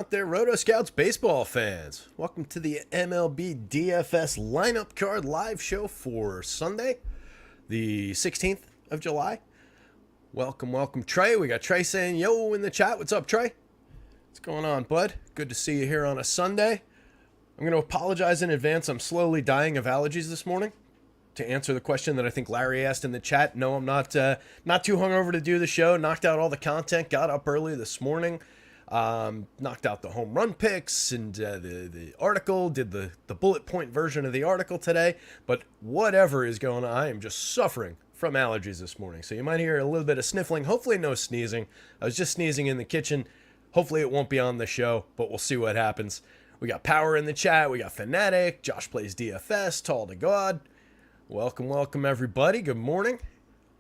Out there, rotoscouts baseball fans. Welcome to the MLB DFS Lineup Card live show for Sunday, the 16th of July. Welcome, Trey. We got Trey saying yo in the chat. What's up, Trey? What's going on, bud? Good to see you here on a Sunday. I'm going to apologize in advance. I'm slowly dying of allergies this morning. To answer the question that I think Larry asked in the chat, no, I'm not too hungover to do the show. Knocked out all the content. Got up early this morning. Knocked out the home run picks and the article, did the bullet point version of the article today. But whatever is going on, I am just suffering from allergies this morning. So you might hear a little bit of sniffling. Hopefully no sneezing. I was just sneezing in the kitchen. Hopefully it won't be on the show, but we'll see what happens. We got Power in the chat. We got Fanatic. Josh plays DFS. Tall to God. Welcome everybody. Good morning.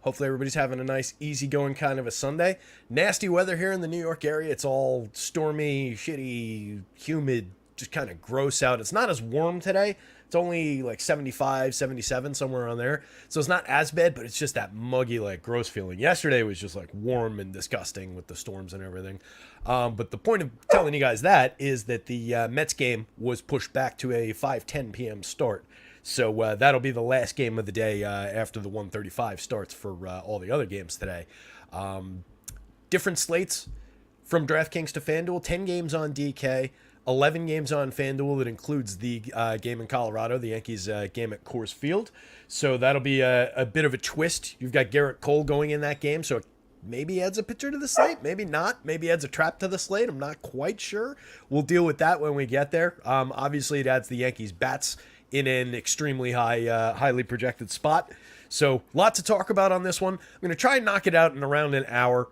Hopefully everybody's having a nice, easygoing kind of a Sunday. Nasty weather here in the New York area. It's all stormy, shitty, humid, just kind of gross out. It's not as warm today. It's only like 75, 77, somewhere around there. So it's not as bad, but it's just that muggy, like gross feeling. Yesterday was just like warm and disgusting with the storms and everything. But the point of telling you guys that is that the Mets game was pushed back to a 5:10 p.m. start. So that'll be the last game of the day after the 1:35 starts for all the other games today. Different slates from DraftKings to FanDuel. 10 games on DK, 11 games on FanDuel. That includes the game in Colorado, the Yankees game at Coors Field. So that'll be a bit of a twist. You've got Garrett Cole going in that game, so it maybe adds a pitcher to the slate, maybe not. Maybe adds a trap to the slate. I'm not quite sure. We'll deal with that when we get there. Obviously, it adds the Yankees bats in an extremely highly projected spot. So lots to talk about on this one. I'm going to try and knock it out in around an hour.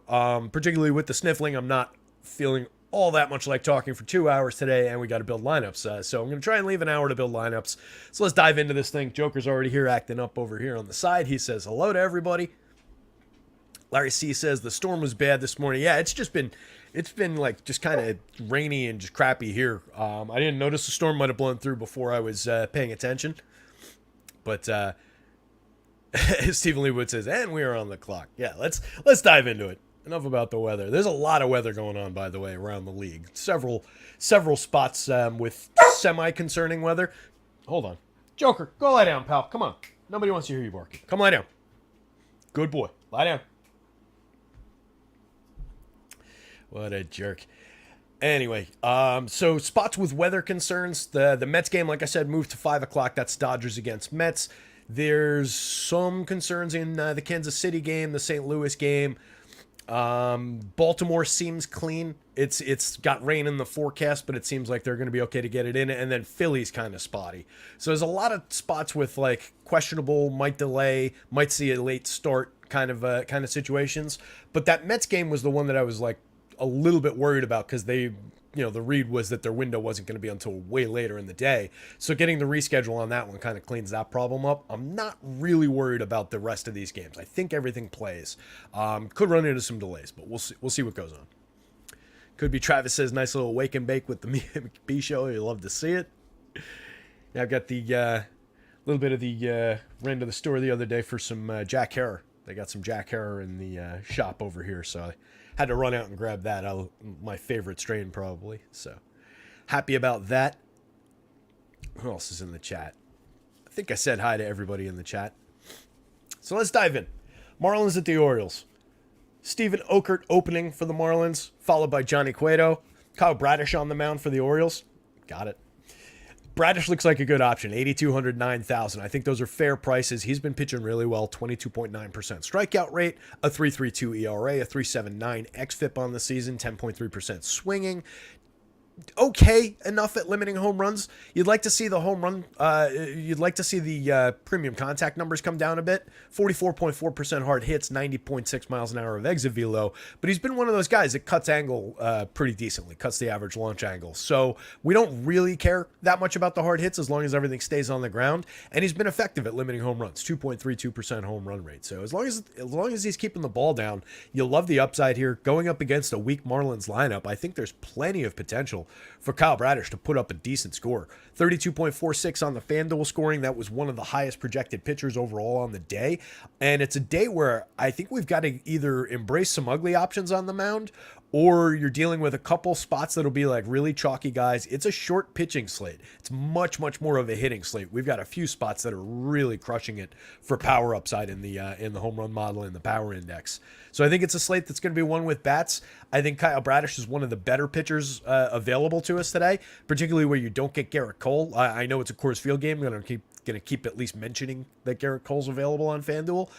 Particularly with the sniffling, I'm not feeling all that much like talking for 2 hours today, and we got to build lineups. So I'm going to try and leave an hour to build lineups. So let's dive into this thing. Joker's already here acting up over here on the side. He says hello to everybody. Larry C says the storm was bad this morning. Yeah, it's been like just kind of rainy and just crappy here. I didn't notice the storm might have blown through before I was paying attention. But Stephen Leewood says, and we are on the clock. Yeah, let's dive into it. Enough about the weather. There's a lot of weather going on, by the way, around the league. Several spots with semi-concerning weather. Hold on. Joker, go lie down, pal. Come on. Nobody wants to hear you barking. Come lie down. Good boy. Lie down. What a jerk. Anyway, so spots with weather concerns. The Mets game, like I said, moved to 5 o'clock. That's Dodgers against Mets. There's some concerns in the Kansas City game, the St. Louis game. Baltimore seems clean. It's got rain in the forecast, but it seems like they're going to be okay to get it in. And then Philly's kind of spotty. So there's a lot of spots with like questionable, might delay, might see a late start kind of situations. But that Mets game was the one that I was like a little bit worried about because the read was that their window wasn't going to be until way later in the day. So getting the reschedule on that one kind of cleans that problem up. I'm not really worried about the rest of these games. I think everything plays. Could run into some delays, but we'll see what goes on. Could be Travis says nice little wake and bake with the McBee show. You love to see it. Yeah, I've got the little bit of the ran to the store the other day for some Jack Herer. They got some Jack Herer in the shop over here, so I had to run out and grab that. My favorite strain, probably. So, happy about that. Who else is in the chat? I think I said hi to everybody in the chat. So, let's dive in. Marlins at the Orioles. Steven Okert opening for the Marlins, followed by Johnny Cueto. Kyle Bradish on the mound for the Orioles. Got it. Bradish looks like a good option, 8,200, 9,000. I think those are fair prices. He's been pitching really well, 22.9% strikeout rate, a 3.32 ERA, a 3.79 xFIP on the season, 10.3% swinging. Okay enough at limiting home runs. You'd like to see the home run, premium contact numbers come down a bit. 44.4% hard hits, 90.6 miles an hour of exit velo. But he's been one of those guys that cuts angle pretty decently, cuts the average launch angle. So we don't really care that much about the hard hits as long as everything stays on the ground. And he's been effective at limiting home runs, 2.32% home run rate. So as long as he's keeping the ball down, you'll love the upside here. Going up against a weak Marlins lineup, I think there's plenty of potential for Kyle Bradish to put up a decent score. 32.46 on the FanDuel scoring. That was one of the highest projected pitchers overall on the day. And it's a day where I think we've got to either embrace some ugly options on the mound or you're dealing with a couple spots that'll be like really chalky guys. It's a short pitching slate. It's much, much more of a hitting slate. We've got a few spots that are really crushing it for power upside in the home run model and the power index. So I think it's a slate that's going to be one with bats. I think Kyle Bradish is one of the better pitchers available to us today, particularly where you don't get Garrett Cole. I know it's a Coors Field game. I'm going to keep at least mentioning that Garrett Cole's available on FanDuel.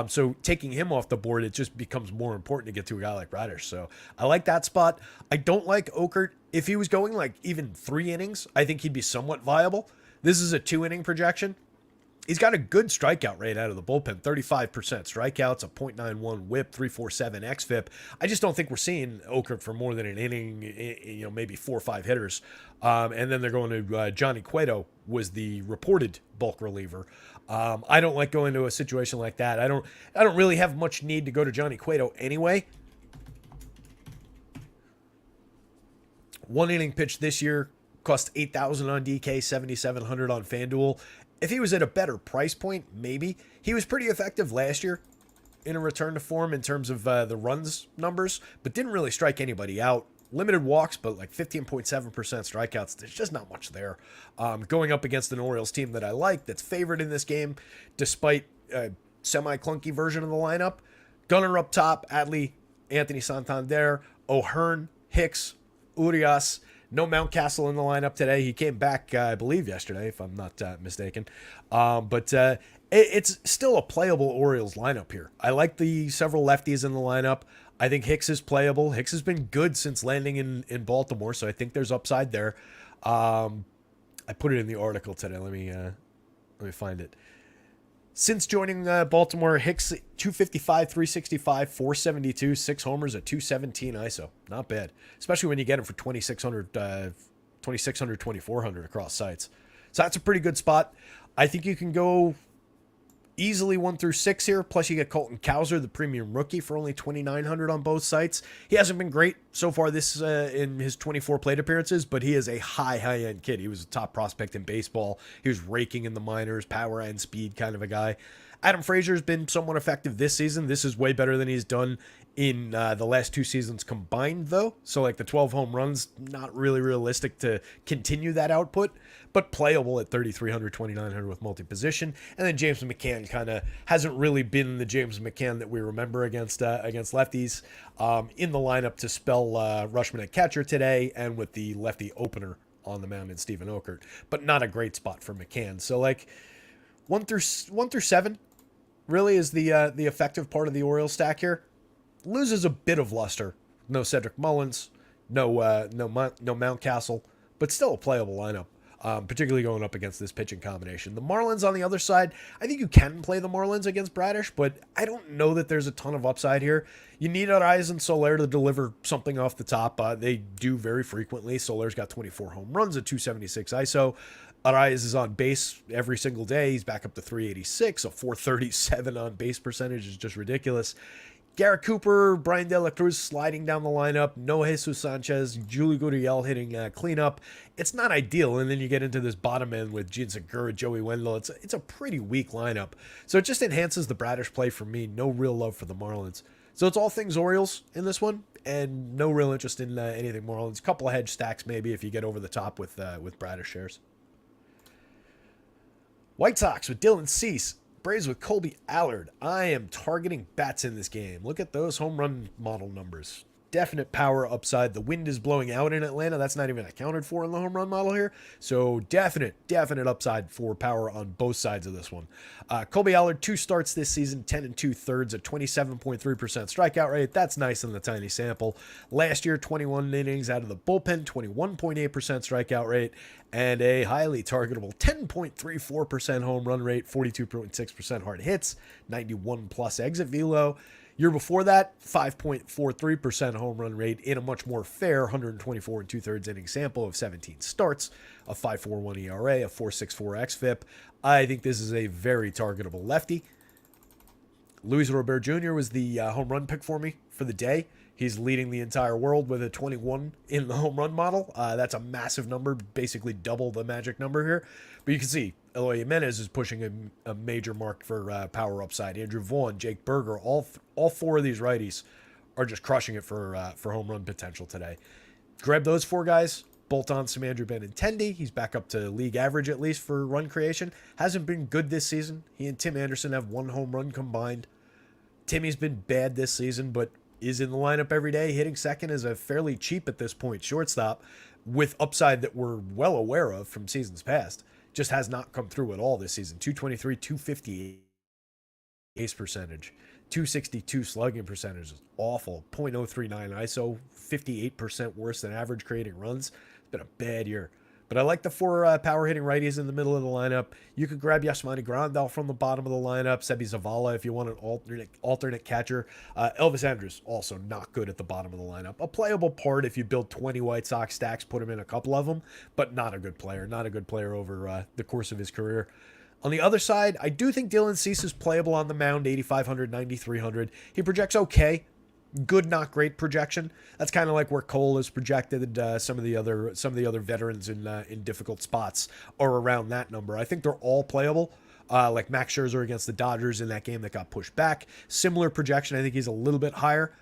So taking him off the board, it just becomes more important to get to a guy like Bradish. So I like that spot. I don't like Okert. If he was going like even 3 innings, I think he'd be somewhat viable. This is a 2-inning projection. He's got a good strikeout rate out of the bullpen, 35% strikeouts, a .91 whip, 347 xFIP. I just don't think we're seeing Okert for more than an inning, maybe 4 or 5 hitters. And then they're going to Johnny Cueto was the reported bulk reliever. I don't like going to a situation like that. I don't really have much need to go to Johnny Cueto anyway. 1 inning pitch this year cost $8,000 on DK, $7,700 on FanDuel. If he was at a better price point, maybe. He was pretty effective last year in a return to form in terms of the runs numbers, but didn't really strike anybody out. Limited walks, but like 15.7% strikeouts. There's just not much there. Going up against an Orioles team that I like, that's favored in this game, despite a semi-clunky version of the lineup. Gunner up top, Adley, Anthony Santander, O'Hearn, Hicks, Urias. No Mountcastle in the lineup today. He came back, I believe, yesterday, if I'm not mistaken. But it's still a playable Orioles lineup here. I like the several lefties in the lineup. I think Hicks is playable. Hicks has been good since landing in Baltimore, so I think there's upside there. I put it in the article today. Let me find it. Since joining Baltimore, Hicks 255, 365, 472, 6 homers at 217 ISO. Not bad, especially when you get him for 2,600, 2,400 across sites. So that's a pretty good spot. I think you can go easily 1 through 6 here. Plus you get Colton Cowser, the premium rookie, for only 2,900 on both sites. He hasn't been great so far this in his 24 plate appearances, but he is a high-end kid. He was a top prospect in baseball. He was raking in the minors, power and speed kind of a guy. Adam Frazier's been somewhat effective this season. This is way better than he's done in the last 2 seasons combined, though. So like the 12 home runs, not really realistic to continue that output, but playable at 3,300, 2,900 with multi-position. And then James McCann kind of hasn't really been the James McCann that we remember against lefties in the lineup to spell Rushman at catcher today, and with the lefty opener on the mound in Stephen Okert, but not a great spot for McCann. So like 1 through 7 really is the effective part of the Orioles stack here. Loses a bit of luster. No Cedric Mullins, no Mountcastle, but still a playable lineup, particularly going up against this pitching combination. The Marlins on the other side, I think you can play the Marlins against Bradish, but I don't know that there's a ton of upside here. You need Arraez and Soler to deliver something off the top. They do very frequently. Soler's got 24 home runs at 276 ISO. Arraez is on base every single day. He's back up to 386. A 437 on base percentage is just ridiculous. Garrett Cooper, Brian De La Cruz sliding down the lineup. No Jesus Sanchez, Julie Gurriel hitting cleanup. It's not ideal, and then you get into this bottom end with Gene Segura, Joey Wendell. It's a pretty weak lineup. So it just enhances the Bradish play for me. No real love for the Marlins. So it's all things Orioles in this one, and no real interest in anything Marlins. A couple of hedge stacks maybe if you get over the top with Bradish shares. White Sox with Dylan Cease. Braves with Colby Allard. I am targeting bats in this game. Look at those home run model numbers. Definite power upside. The wind is blowing out in Atlanta. That's not even accounted for in the home run model here. So definite upside for power on both sides of this one. Colby Allard, 2 starts this season, 10 2/3, a 27.3% strikeout rate. That's nice in the tiny sample. Last year, 21 innings out of the bullpen, 21.8% strikeout rate, and a highly targetable 10.34% home run rate, 42.6% hard hits, 91 plus exit velo. Year before that, 5.43% home run rate in a much more fair 124 2/3 inning sample of 17 starts, a 5.41 ERA, a 4.64 xFIP. I think this is a very targetable lefty. Luis Robert Jr. was the home run pick for me for the day. He's leading the entire world with a 21 in the home run model. That's a massive number, basically double the magic number here. But you can see Eloy Jimenez is pushing a major mark for power upside. Andrew Vaughn, Jake Berger, all 4 of these righties are just crushing it for home run potential today. Grab those 4 guys. Bolt on some Andrew Benintendi. He's back up to league average at least for run creation. Hasn't been good this season. He and Tim Anderson have 1 home run combined. Timmy's been bad this season, but is in the lineup every day. Hitting second is a fairly cheap at this point shortstop with upside that we're well aware of from seasons past. Just has not come through at all this season. 223, 258 ace percentage. 262 slugging percentage is awful. .039 ISO, 58% worse than average creating runs. It's been a bad year. But I like the 4 power hitting righties in the middle of the lineup. You could grab Yasmani Grandal from the bottom of the lineup. Sebi Zavala if you want an alternate catcher. Elvis Andrus also not good at the bottom of the lineup. A playable part if you build 20 White Sox stacks, put him in a couple of them, but not a good player. Not a good player over the course of his career. On the other side, I do think Dylan Cease is playable on the mound, 8,500, 9,300. He projects okay. Good, not great projection. That's kind of like where Cole is projected. Some of the other veterans in difficult spots are around that number. I think they're all playable. Like Max Scherzer against the Dodgers in that game that got pushed back. Similar projection. I think he's a little bit higher.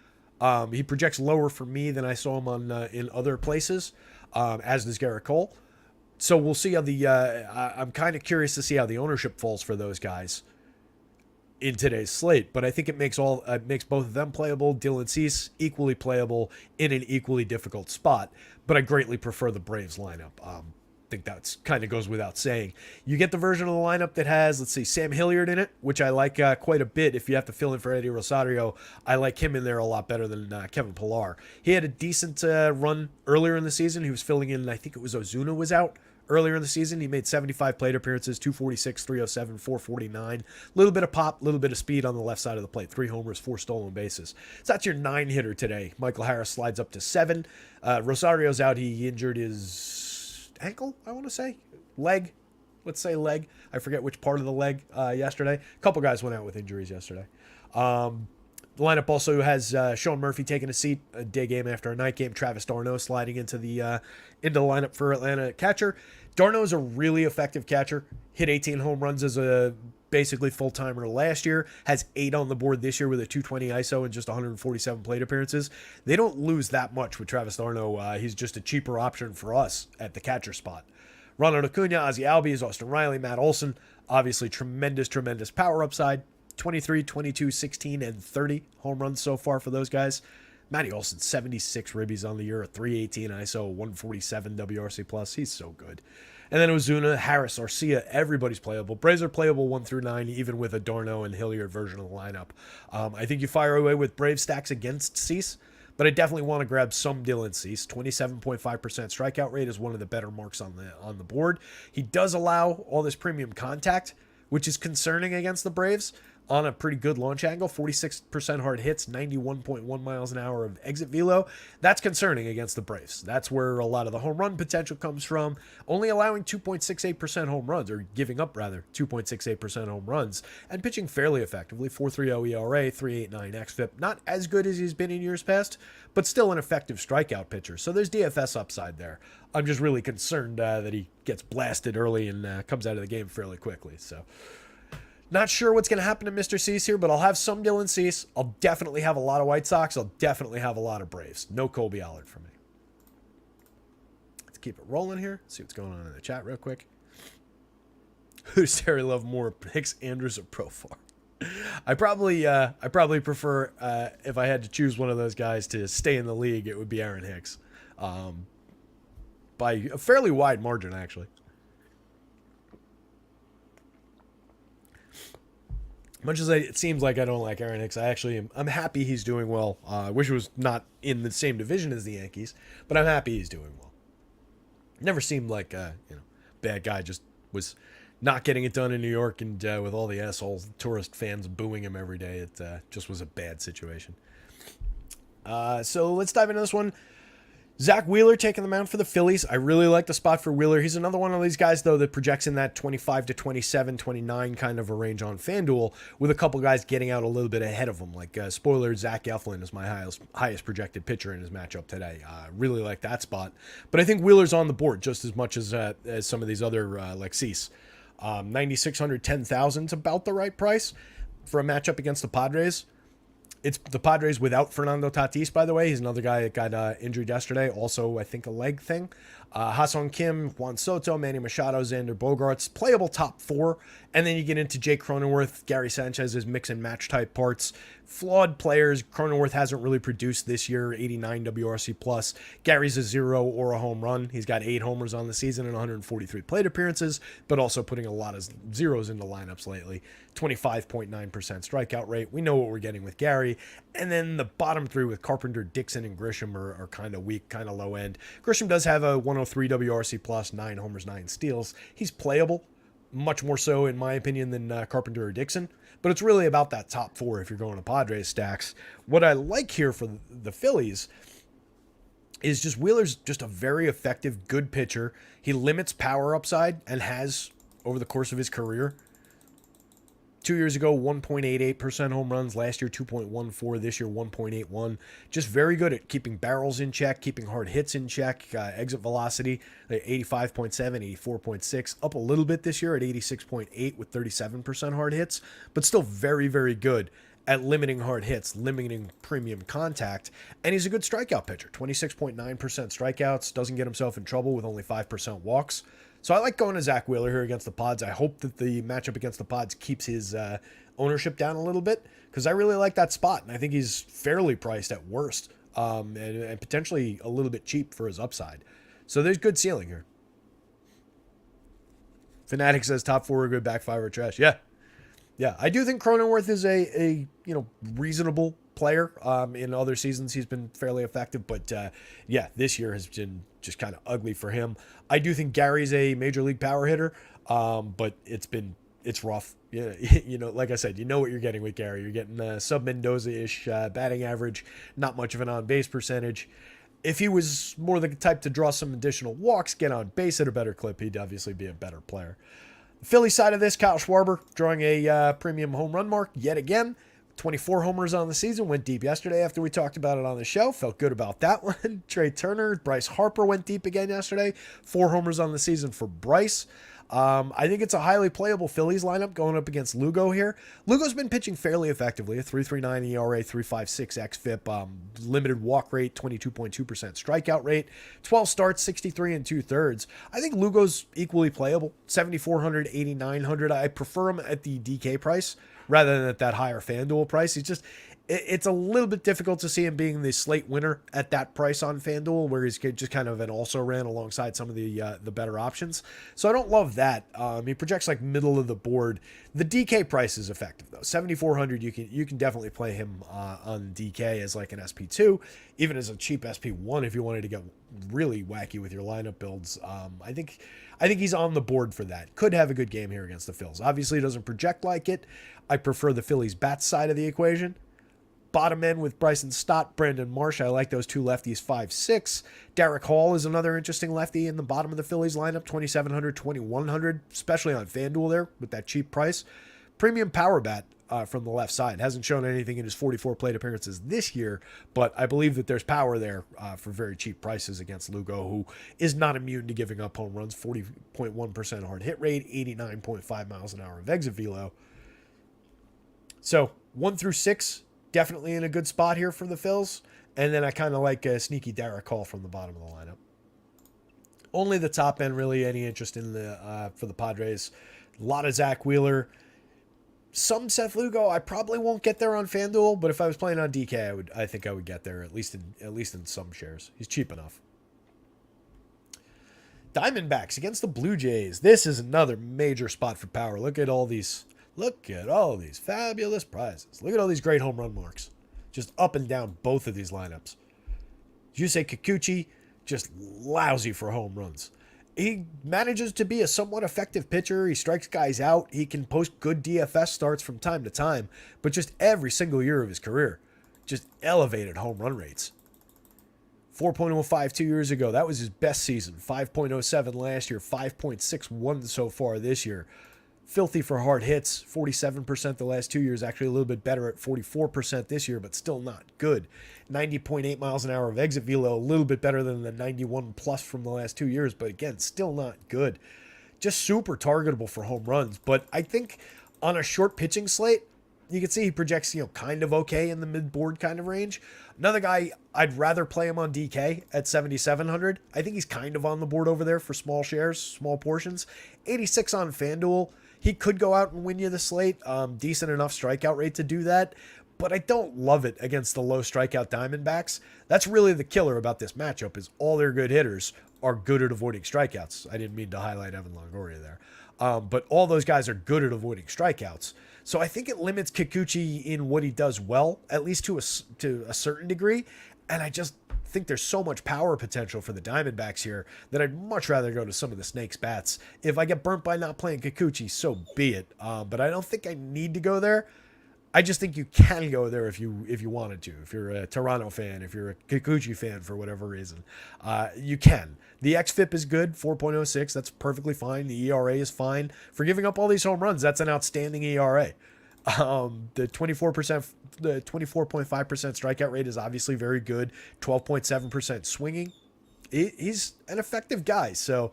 He projects lower for me than I saw him on in other places, as does Garrett Cole. So we'll see how I'm kind of curious to see how the ownership falls for those guys in today's slate, but I think it makes both of them playable. Dylan Cease equally playable in an equally difficult spot, but I greatly prefer the Braves lineup. I think that's kind of goes without saying. You get the version of the lineup that has, let's see, Sam Hilliard in it, which I like quite a bit. If you have to fill in for Eddie Rosario, I like him in there a lot better than Kevin Pillar. He had a decent run earlier in the season. He was filling in, I think it was Ozuna was out earlier in the season. He made 75 plate appearances, 246, 307, 449. A little bit of pop, a little bit of speed on the left side of the plate. 3 homers, 4 stolen bases. So that's your 9 hitter today. Michael Harris slides up to 7. Rosario's out. He injured his ankle, I want to say. Leg. Let's say leg. I forget which part of the leg yesterday. A couple guys went out with injuries yesterday. The lineup also has Sean Murphy taking a seat, a day game after a night game. Travis d'Arnaud sliding into the lineup for Atlanta catcher. d'Arnaud is a really effective catcher. Hit 18 home runs as a basically full-timer last year. Has 8 on the board this year with a 220 ISO and just 147 plate appearances. They don't lose that much with Travis d'Arnaud. He's just a cheaper option for us at the catcher spot. Ronald Acuna, Ozzie Albies, Austin Riley, Matt Olson. Obviously tremendous power upside. 23, 22, 16, and 30 home runs so far for those guys. Matty Olson, 76 ribbies on the year, a 318 ISO, 147 WRC+. plus. He's so good. And then Ozuna, Harris, Arcia, everybody's playable. Braves are playable 1 through 9, even with a d'Arnaud and Hilliard version of the lineup. I think you fire away with Brave stacks against Cease, but I definitely want to grab some Dylan Cease. 27.5% strikeout rate is one of the better marks on the board. He does allow all this premium contact, which is concerning against the Braves. On a pretty good launch angle, 46% hard hits, 91.1 miles an hour of exit velo. That's concerning against the Braves. That's where a lot of the home run potential comes from. Only allowing 2.68% home runs, or giving up rather 2.68% home runs, and pitching fairly effectively. 4.30 ERA, 3.89 xFIP. Not as good as he's been in years past, but still an effective strikeout pitcher. So there's DFS upside there. I'm just really concerned that he gets blasted early and comes out of the game fairly quickly. So not sure what's going to happen to Mr. Cease here, but I'll have some Dylan Cease. I'll definitely have a lot of White Sox. I'll definitely have a lot of Braves. No Colby Allard for me. Let's keep it rolling here. See what's going on in the chat real quick. Who's Terry Love more, Hicks, Andrews, or Profar? I probably prefer, if I had to choose one of those guys to stay in the league, it would be Aaron Hicks. By a fairly wide margin, actually. Much as it seems like I don't like Aaron Hicks, I'm happy he's doing well. I wish it was not in the same division as the Yankees, but I'm happy he's doing well. Never seemed like bad guy, just was not getting it done in New York, and with all the assholes, tourist fans booing him every day, it just was a bad situation. So let's dive into this one. Zach Wheeler taking the mound for the Phillies. I really like the spot for Wheeler. He's another one of these guys, though, that projects in that 25 to 27, 29 kind of a range on FanDuel, with a couple guys getting out a little bit ahead of him. Like spoiler, Zach Eflin is my highest projected pitcher in his matchup today. Really like that spot. But I think Wheeler's on the board just as much as some of these other like Cease. 9,600, 10,000 is about the right price for a matchup against the Padres. It's the Padres without Fernando Tatis, by the way. He's another guy that got injured yesterday. Also, I think a leg thing. Ha-Seong Kim, Juan Soto, Manny Machado, Xander Bogaerts. Playable top 4. And then you get into Jake Cronenworth, Gary Sanchez's mix and match type parts. Flawed players. Cronenworth hasn't really produced this year. 89 WRC plus. Gary's a 0 or a home run. He's got 8 homers on the season and 143 plate appearances, but also putting a lot of zeros into lineups lately. 25.9% strikeout rate. We know what we're getting with Gary. And then the bottom 3 with Carpenter, Dixon, and Grisham are kind of weak, kind of low end. Grisham does have a 103 WRC plus, 9 homers, 9 steals. He's playable, much more so in my opinion than Carpenter or Dixon. But it's really about that top 4 if you're going to Padres stacks. What I like here for the Phillies is just Wheeler's just a very effective, good pitcher. He limits power upside and has over the course of his career. 2 years ago, 1.88% home runs. Last year, 2.14. This year, 1.81. Just very good at keeping barrels in check, keeping hard hits in check. Exit velocity, 85.7, 84.6. Up a little bit this year at 86.8 with 37% hard hits, but still very, very good at limiting hard hits, limiting premium contact. And he's a good strikeout pitcher. 26.9% strikeouts. Doesn't get himself in trouble with only 5% walks. So I like going to Zach Wheeler here against the Pods. I hope that the matchup against the Pods keeps his ownership down a little bit because I really like that spot. And I think he's fairly priced at worst and potentially a little bit cheap for his upside. So there's good ceiling here. Fanatic says top 4 are good, back 5 are trash. Yeah. I do think Cronenworth is a reasonable player. In other seasons, he's been fairly effective. But this year has been just kind of ugly for him. I do think Gary's a major league power hitter, but it's rough. Yeah, like I said, you know what you're getting with Gary. You're getting sub Mendoza-ish batting average, not much of an on-base percentage. If he was more the type to draw some additional walks, get on base at a better clip, he'd obviously be a better player. The Philly side of this, Kyle Schwarber drawing a premium home run mark yet again. 24 homers on the season, went deep yesterday after we talked about it on the show. Felt good about that one. Trey Turner, Bryce Harper went deep again yesterday. 4 homers on the season for Bryce. I think it's a highly playable Phillies lineup going up against Lugo here. Lugo's been pitching fairly effectively, a 3.39 ERA, 3.56 xFIP, limited walk rate, 22.2% strikeout rate, 12 starts, 63 and 2/3. I think Lugo's equally playable, 7,400, 8,900. I prefer him at the DK price rather than at that higher FanDuel price. It's a little bit difficult to see him being the slate winner at that price on FanDuel, where he's just kind of an also-ran alongside some of the better options. So I don't love that. He projects like middle of the board. The DK price is effective though. 7,400, you can definitely play him on DK as like an SP2, even as a cheap SP1 if you wanted to get really wacky with your lineup builds. I think he's on the board for that. Could have a good game here against the Phils. Obviously, doesn't project like it. I prefer the Phillies bats side of the equation. Bottom end with Bryson Stott, Brandon Marsh. I like those two lefties, 5'6". Derek Hall is another interesting lefty in the bottom of the Phillies lineup, 2,700, 2,100, especially on FanDuel there with that cheap price. Premium power bat from the left side. Hasn't shown anything in his 44 plate appearances this year, but I believe that there's power there for very cheap prices against Lugo, who is not immune to giving up home runs, 40.1% hard hit rate, 89.5 miles an hour of exit velo. So 1 through 6, definitely in a good spot here for the Phils. And then I kind of like a sneaky Derek Hall from the bottom of the lineup. Only the top end, really, any interest in the for the Padres. A lot of Zach Wheeler. Some Seth Lugo. I probably won't get there on FanDuel, but if I was playing on DK, I think I would get there, at least in some shares. He's cheap enough. Diamondbacks against the Blue Jays. This is another major spot for power. Look at all these fabulous prizes. Look at all these great home run marks. Just up and down both of these lineups. Yusei Kikuchi, just lousy for home runs. He manages to be a somewhat effective pitcher. He strikes guys out. He can post good DFS starts from time to time. But just every single year of his career, just elevated home run rates. 4.05 2 years ago. That was his best season. 5.07 last year. 5.61 so far this year. Filthy for hard hits, 47% the last 2 years, actually a little bit better at 44% this year, but still not good. 90.8 miles an hour of exit velo, a little bit better than the 91 plus from the last 2 years, but again, still not good. Just super targetable for home runs, but I think on a short pitching slate, you can see he projects, kind of okay in the mid-board kind of range. Another guy, I'd rather play him on DK at 7,700. I think he's kind of on the board over there for small shares, small portions. 86 on FanDuel. He could go out and win you the slate. Decent enough strikeout rate to do that. But I don't love it against the low strikeout Diamondbacks. That's really the killer about this matchup, is all their good hitters are good at avoiding strikeouts. I didn't mean to highlight Evan Longoria there. But all those guys are good at avoiding strikeouts. So I think it limits Kikuchi in what he does well, at least to a certain degree. And I just think there's so much power potential for the Diamondbacks here that I'd much rather go to some of the Snakes bats. If I get burnt by not playing Kikuchi, so be it. But I don't think I need to go there. I just think you can go there if you wanted to. If you're a Toronto fan, if you're a Kikuchi fan for whatever reason, you can. The xFIP is good, 4.06. That's perfectly fine. The ERA is fine. For giving up all these home runs, that's an outstanding ERA. The 24%, the 24.5% strikeout rate is obviously very good. 12.7% swinging. He's an effective guy. So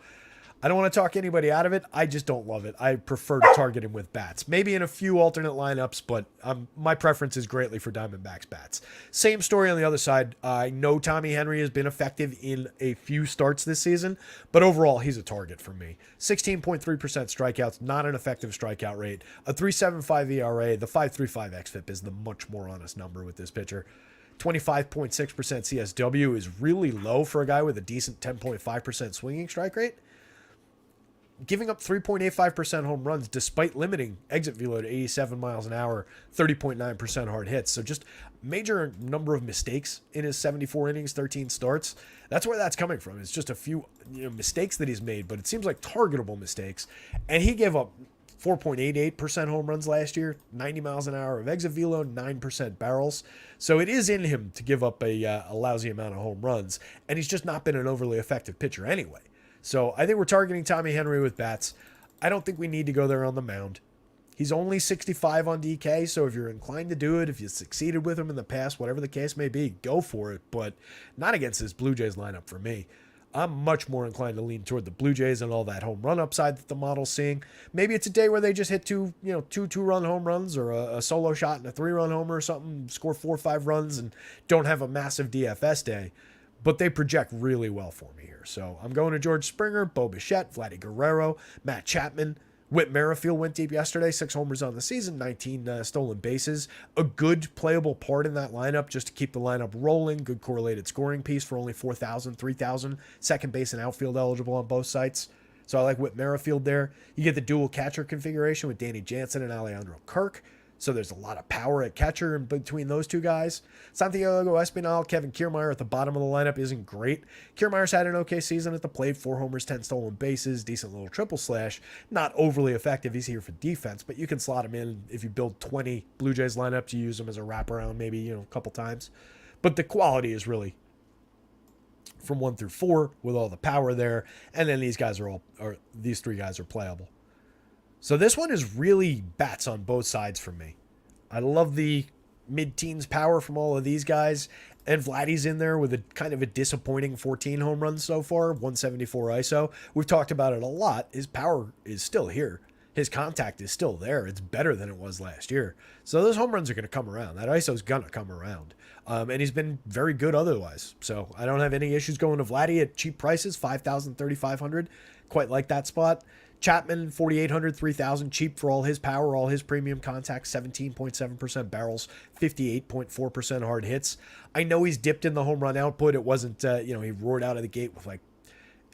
I don't want to talk anybody out of it. I just don't love it. I prefer to target him with bats. Maybe in a few alternate lineups, but my preference is greatly for Diamondbacks bats. Same story on the other side. I know Tommy Henry has been effective in a few starts this season, but overall, he's a target for me. 16.3% strikeouts, not an effective strikeout rate. A 3.75 ERA. The 5.35 xFIP is the much more honest number with this pitcher. 25.6% CSW is really low for a guy with a decent 10.5% swinging strike rate. Giving up 3.85% home runs despite limiting exit velo to 87 miles an hour, 30.9% hard hits. So just major number of mistakes in his 74 innings, 13 starts. That's where that's coming from. It's just a few mistakes that he's made, but it seems like targetable mistakes. And he gave up 4.88% home runs last year, 90 miles an hour of exit velo, 9% barrels. So it is in him to give up a lousy amount of home runs, and he's just not been an overly effective pitcher anyway. So I think we're targeting Tommy Henry with bats. I don't think we need to go there on the mound. He's only 65 on DK, so if you're inclined to do it, if you succeeded with him in the past, whatever the case may be, go for it, but not against this Blue Jays lineup for me. I'm much more inclined to lean toward the Blue Jays and all that home run upside that the model's seeing. Maybe it's a day where they just hit two two-run home runs or a solo shot and a 3-run homer or something, score 4 or 5 runs and don't have a massive DFS day. But they project really well for me here. So I'm going to George Springer, Bo Bichette, Vladdy Guerrero, Matt Chapman. Whit Merrifield went deep yesterday, 6 homers on the season, 19 stolen bases. A good playable part in that lineup just to keep the lineup rolling. Good correlated scoring piece for only 4,000, 3,000. Second base and outfield eligible on both sites. So I like Whit Merrifield there. You get the dual catcher configuration with Danny Jansen and Alejandro Kirk. So there's a lot of power at catcher in between those two guys. Santiago Espinal, Kevin Kiermaier at the bottom of the lineup isn't great. Kiermaier's had an okay season at the plate, 4 homers, 10 stolen bases, decent little triple slash. Not overly effective. He's here for defense, but you can slot him in if you build 20 Blue Jays lineups. You use him as a wraparound maybe, a couple times. But the quality is really from 1 through 4 with all the power there. And then these these 3 guys are playable. So this one is really bats on both sides for me. I love the mid-teens power from all of these guys. And Vladdy's in there with a kind of a disappointing 14 home runs so far, 174 ISO. We've talked about it a lot. His power is still here. His contact is still there. It's better than it was last year. So those home runs are going to come around. That ISO is going to come around. And he's been very good otherwise. So I don't have any issues going to Vladdy at cheap prices, 5,000, 3,500. Quite like that spot. Chapman, 4,800, 3,000, cheap for all his power, all his premium contact, 17.7% barrels, 58.4% hard hits. I know he's dipped in the home run output. It wasn't, he roared out of the gate with like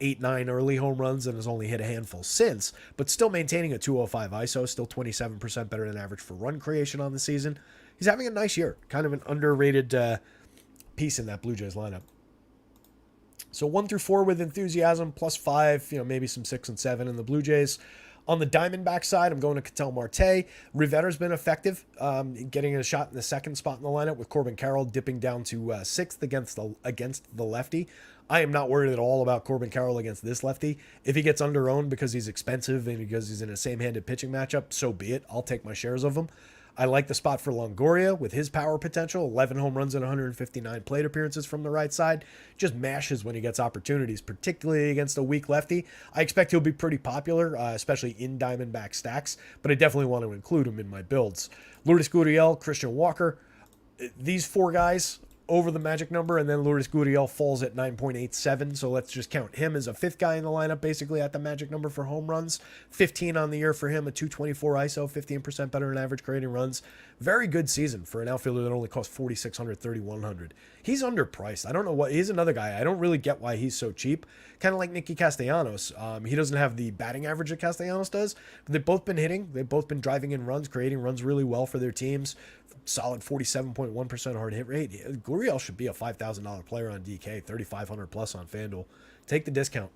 8-9 early home runs and has only hit a handful since, but still maintaining a 205 ISO, still 27% better than average for run creation on the season. He's having a nice year, kind of an underrated piece in that Blue Jays lineup. So 1 through 4 with enthusiasm, +5, maybe some 6 and 7 in the Blue Jays. On the Diamondback side, I'm going to Ketel Marte. Rivera's been effective, getting a shot in the second spot in the lineup with Corbin Carroll dipping down to 6th against the lefty. I am not worried at all about Corbin Carroll against this lefty. If he gets under-owned because he's expensive and because he's in a same-handed pitching matchup, so be it. I'll take my shares of him. I like the spot for Longoria with his power potential. 11 home runs and 159 plate appearances from the right side. Just mashes when he gets opportunities, particularly against a weak lefty. I expect he'll be pretty popular, especially in Diamondback stacks, but I definitely want to include him in my builds. Lourdes Gurriel, Christian Walker, these four guys over the magic number, and then Lourdes Gurriel falls at 9.87, so let's just count him as a fifth guy in the lineup, basically at the magic number for home runs. 15 on the year for him, a 224 ISO, 15% better than average creating runs. Very good season for an outfielder that only cost 4,600, 3,100. He's underpriced. I don't know what, he's another guy. I don't really get why he's so cheap. Kind of like Nicky Castellanos. He doesn't have the batting average that Castellanos does, but they've both been hitting. They've both been driving in runs, creating runs really well for their teams. Solid 47.1% hard hit rate. Gurriel should be a $5,000 player on DK, 3,500 plus on FanDuel. Take the discount.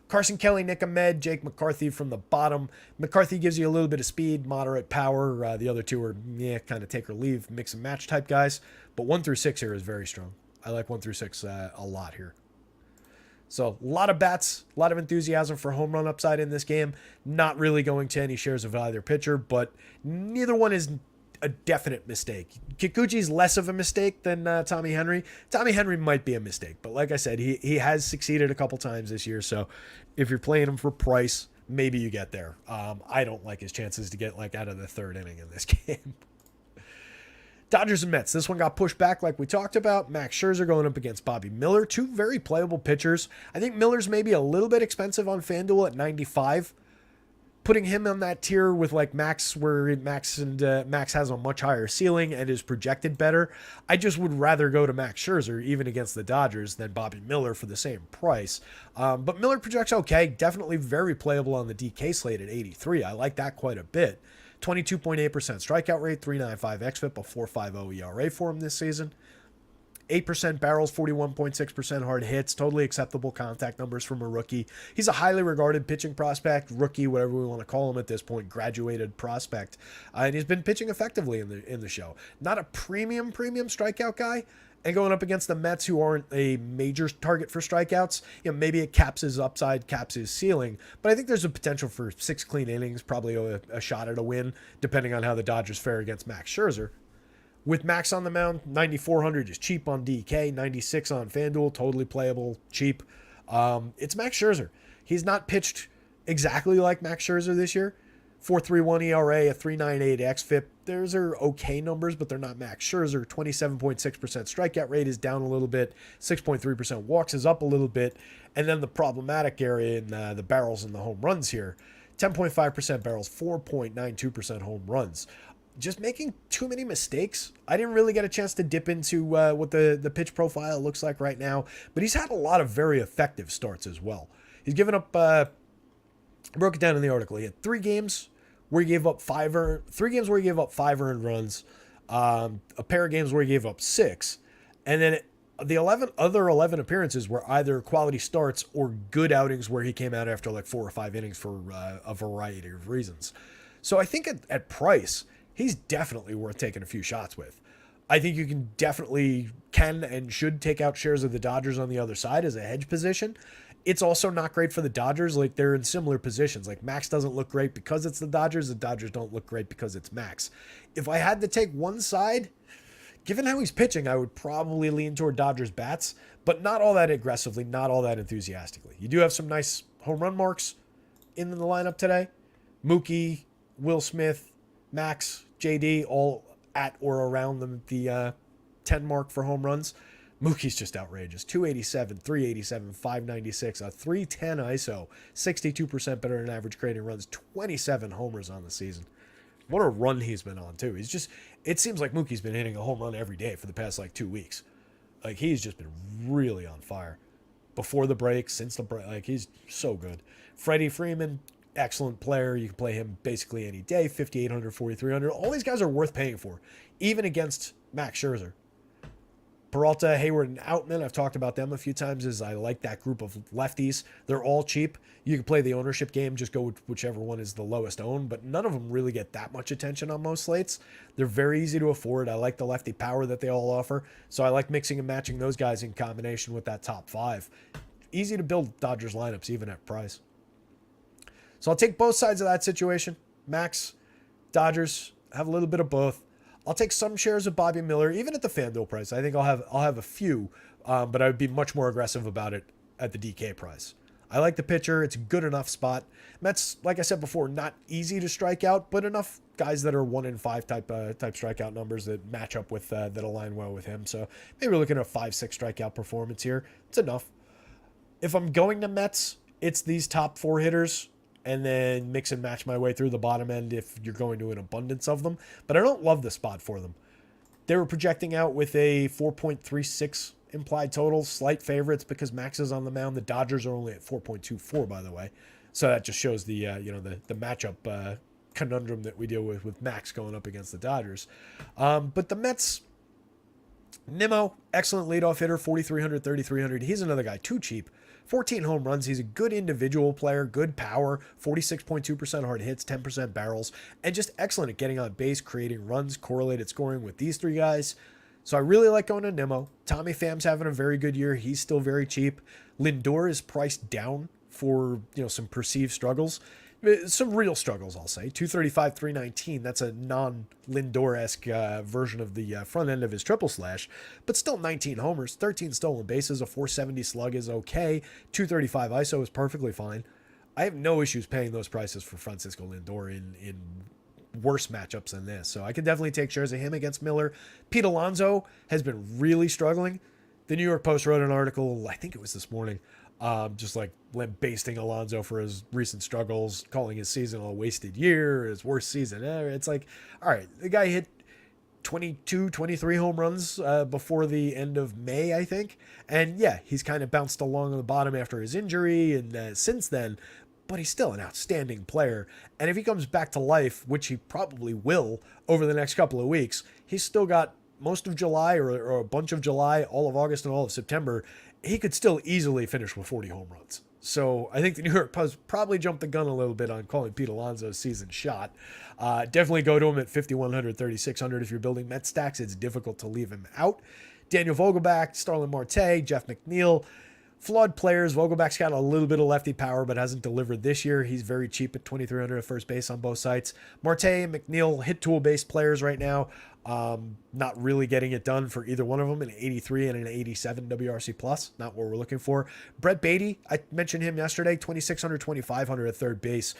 Carson Kelly, Nick Ahmed, Jake McCarthy from the bottom. McCarthy gives you a little bit of speed, moderate power. The other two are, kind of take or leave, mix and match type guys. But 1 through 6 here is very strong. I like 1 through 6 a lot here. So a lot of bats, a lot of enthusiasm for home run upside in this game. Not really going to any shares of either pitcher, but neither one is a definite mistake. Kikuchi's less of a mistake than Tommy Henry. Tommy Henry might be a mistake, but like I said, he has succeeded a couple times this year. So if you're playing him for price, maybe you get there. I don't like his chances to get out of the third inning in this game. Dodgers and Mets. This one got pushed back like we talked about. Max Scherzer going up against Bobby Miller. Two very playable pitchers. I think Miller's maybe a little bit expensive on FanDuel at 95. Putting him on that tier with Max, where Max has a much higher ceiling and is projected better. I just would rather go to Max Scherzer, even against the Dodgers, than Bobby Miller for the same price. But Miller projects okay. Definitely very playable on the DK slate at 83. I like that quite a bit. 22.8% strikeout rate, 3.95 xFIP, a 4.50 ERA for him this season. 8% barrels, 41.6% hard hits, totally acceptable contact numbers from a rookie. He's a highly regarded pitching prospect, rookie, whatever we want to call him at this point, graduated prospect. And he's been pitching effectively in the show. Not a premium strikeout guy. And going up against the Mets, who aren't a major target for strikeouts, maybe it caps his upside, caps his ceiling. But I think there's a potential for 6 clean innings, probably a shot at a win, depending on how the Dodgers fare against Max Scherzer. With Max on the mound, 9,400 is cheap on DK, 96 on FanDuel, totally playable, cheap. It's Max Scherzer. He's not pitched exactly like Max Scherzer this year. 4.31 ERA, a 3.98 xFIP. Those are okay numbers, but they're not Max Scherzer. 27.6% strikeout rate is down a little bit. 6.3% walks is up a little bit. And then the problematic area in the barrels and the home runs here. 10.5% barrels, 4.92% home runs. Just making too many mistakes. I didn't really get a chance to dip into what the pitch profile looks like right now, but he's had a lot of very effective starts as well. He's given up, broke it down in the article. He had 3 games where he gave up 5 earned runs, a pair of games where he gave up 6, and then the other 11 appearances were either quality starts or good outings where he came out after 4 or 5 innings for a variety of reasons. So I think at price, he's definitely worth taking a few shots with. I think you can and should take out shares of the Dodgers on the other side as a hedge position. It's also not great for the Dodgers. They're in similar positions. Max doesn't look great because it's the Dodgers. The Dodgers don't look great because it's Max. If I had to take one side, given how he's pitching, I would probably lean toward Dodgers bats, but not all that aggressively, not all that enthusiastically. You do have some nice home run marks in the lineup today. Mookie, Will Smith, Max, JD, all at or around the 10 mark for home runs. Mookie's just outrageous. 287, 387, 596, a 310 ISO, 62% better than average creating runs, 27 homers on the season. What a run he's been on, too. It seems like Mookie's been hitting a home run every day for the past 2 weeks. He's just been really on fire. Before the break, since the break, he's so good. Freddie Freeman, excellent player. You can play him basically any day. 5,800, 4,300. All these guys are worth paying for, even against Max Scherzer. Peralta, Hayward, and Outman, I've talked about them a few times as I like that group of lefties. They're all cheap. You can play the ownership game, just go with whichever one is the lowest owned, but none of them really get that much attention on most slates. They're very easy to afford. I like the lefty power that they all offer, so I like mixing and matching those guys in combination with that top 5. Easy to build Dodgers lineups, even at price. So I'll take both sides of that situation. Max, Dodgers, have a little bit of both. I'll take some shares of Bobby Miller, even at the FanDuel price. I think I'll have a few, but I would be much more aggressive about it at the DK price. I like the pitcher. It's a good enough spot. Mets, like I said before, not easy to strike out, but enough guys that are 1 in 5 type strikeout numbers that match up with that align well with him. So maybe we're looking at a 5-6 strikeout performance here. It's enough. If I'm going to Mets, it's these top 4 hitters, and then mix and match my way through the bottom end if you're going to an abundance of them. But I don't love the spot for them. They were projecting out with a 4.36 implied total, slight favorites because Max is on the mound. The Dodgers are only at 4.24, by the way. So that just shows the the matchup conundrum that we deal with Max going up against the Dodgers. But the Mets, Nimmo, excellent leadoff hitter, 4,300, 3,300. He's another guy, too cheap. 14 home runs. He's a good individual player, good power, 46.2% hard hits, 10% barrels, and just excellent at getting on base, creating runs, correlated scoring with these 3 guys. So I really like going to Nimmo. Tommy Pham's having a very good year. He's still very cheap. Lindor is priced down for, some perceived struggles. Some real struggles, I'll say. 235, 319. That's a non-Lindor-esque version of the front end of his triple slash. But still 19 homers, 13 stolen bases, a 470 slug is okay. 235 ISO is perfectly fine. I have no issues paying those prices for Francisco Lindor in worse matchups than this. So I can definitely take shares of him against Miller. Pete Alonso has been really struggling. The New York Post wrote an article, I think it was this morning, just like basting Alonso for his recent struggles, calling his season a wasted year, his worst season ever. It's like, all right, the guy hit 22, 23 home runs before the end of May, I think. And yeah, he's kind of bounced along on the bottom after his injury and since then, but he's still an outstanding player. And if he comes back to life, which he probably will over the next couple of weeks, he's still got most of July or a bunch of July, all of August and all of September. He could still easily finish with 40 home runs. So I think the New York Post probably jumped the gun a little bit on calling Pete Alonso's season shot. Definitely go to him at 5,100, 3,600. If you're building Met stacks, it's difficult to leave him out. Daniel Vogelbach, Starlin Marte, Jeff McNeil. Flawed players. Vogelbach's got a little bit of lefty power, but hasn't delivered this year. He's very cheap at 2,300 at first base on both sites. Marte and McNeil, hit tool-based players right now. Not really getting it done for either one of them. An 83 and an 87 WRC plus. Not what we're looking for. Brett Beatty, I mentioned him yesterday. 2,600, 2,500 at third base.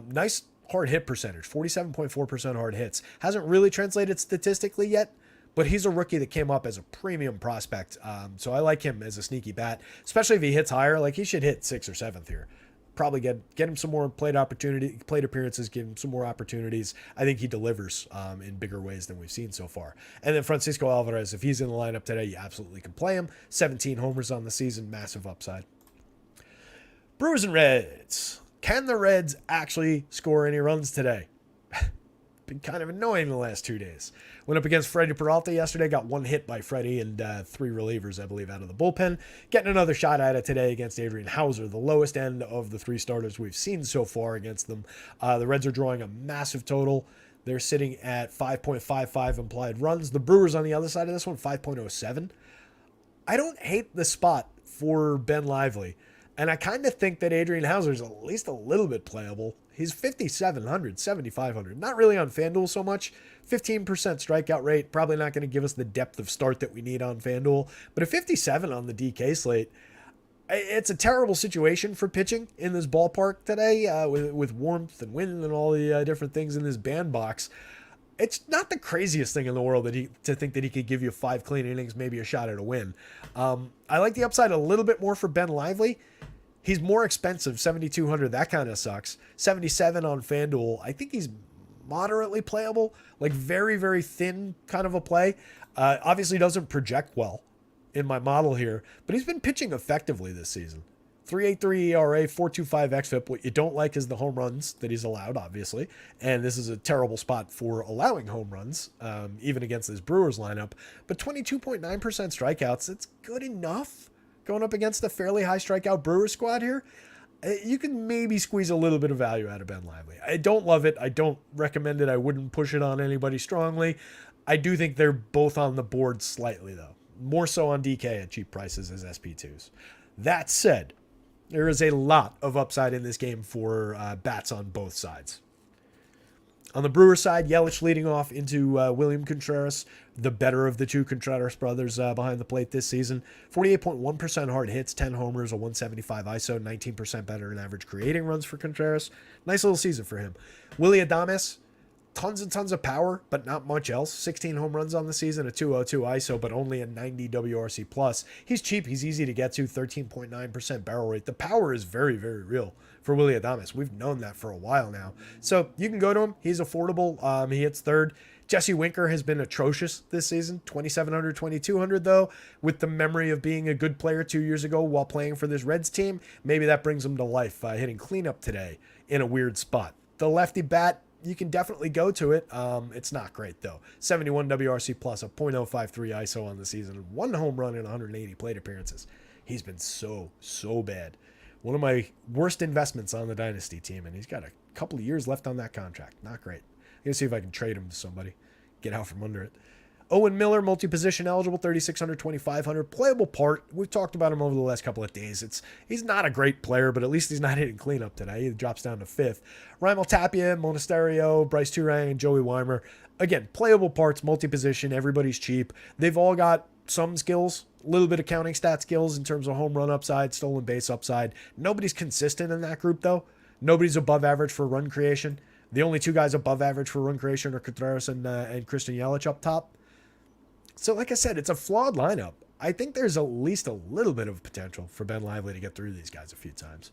Nice hard hit percentage. 47.4% hard hits. Hasn't really translated statistically yet, but he's a rookie that came up as a premium prospect. So I like him as a sneaky bat, especially if he hits higher. Like he should hit 6th or 7th here. Probably get him some more plate appearances, give him some more opportunities. I think he delivers in bigger ways than we've seen so far. And then Francisco Alvarez, if he's in the lineup today, you absolutely can play him. 17 homers on the season, massive upside. Brewers and Reds. Can the Reds actually score any runs today? Been kind of annoying the last 2 days. Went up against Freddie Peralta yesterday, got 1 hit by Freddie and 3 relievers, I believe, out of the bullpen. Getting another shot at it today against Adrian Hauser, the lowest end of the 3 starters we've seen so far against them. The Reds are drawing a massive total. They're sitting at 5.55 implied runs. The Brewers on the other side of this one, 5.07. I don't hate the spot for Ben Lively. And I kind of think that Adrian Hauser is at least a little bit playable. He's 5,700, 7,500. Not really on FanDuel so much. 15% strikeout rate. Probably not going to give us the depth of start that we need on FanDuel. But a 57 on the DK slate, it's a terrible situation for pitching in this ballpark today with warmth and wind and all the different things in this bandbox. It's not the craziest thing in the world to think that he could give you 5 clean innings, maybe a shot at a win. I like the upside a little bit more for Ben Lively. He's more expensive, 7,200. That kind of sucks. 77 on FanDuel. I think he's moderately playable, like very, very thin kind of a play. Obviously doesn't project well in my model here, but he's been pitching effectively this season. 3.83 ERA, 4.25 xFIP. What you don't like is the home runs that he's allowed, obviously. And this is a terrible spot for allowing home runs, even against this Brewers lineup. But 22.9% strikeouts, it's good enough. Going up against a fairly high strikeout Brewers squad here, you can maybe squeeze a little bit of value out of Ben Lively. I don't love it. I don't recommend it. I wouldn't push it on anybody strongly. I do think they're both on the board slightly, though. More so on DK at cheap prices as SP2s. That said, there is a lot of upside in this game for bats on both sides. On the Brewers side, Yelich leading off into William Contreras, the better of the two Contreras brothers behind the plate this season. 48.1% hard hits, 10 homers, a 175 ISO, 19% better than average creating runs for Contreras. Nice little season for him. Willy Adames, tons and tons of power, but not much else. 16 home runs on the season, a 202 ISO, but only a 90 WRC plus. He's cheap. He's easy to get to, 13.9% barrel rate. The power is very, very real for Willy Adames. We've known that for a while now. So you can go to him. He's affordable. He hits third. Jesse Winker has been atrocious this season, 2,700, 2,200 though, with the memory of being a good player 2 years ago while playing for this Reds team. Maybe that brings him to life, hitting cleanup today in a weird spot. The lefty bat, you can definitely go to it. It's not great though. 71 WRC plus, a .053 ISO on the season, 1 home run in 180 plate appearances. He's been so bad. One of my worst investments on the Dynasty team, and he's got a couple of years left on that contract. Not great. I'm going to see if I can trade him to somebody. Get out from under it. Owen Miller, multi-position eligible, 3,600, 2,500. Playable part. We've talked about him over the last couple of days. He's not a great player, but at least he's not hitting cleanup today. He drops down to 5th. Raimel Tapia, Monasterio, Bryce Turang, and Joey Weimer. Again, playable parts, multi-position. Everybody's cheap. They've all got some skills, a little bit of counting stat skills in terms of home run upside, stolen base upside. Nobody's consistent in that group, though. Nobody's above average for run creation. The only two guys above average for run creation are Contreras and Christian Yelich up top. So like I said, it's a flawed lineup. I think there's at least a little bit of potential for Ben Lively to get through these guys a few times.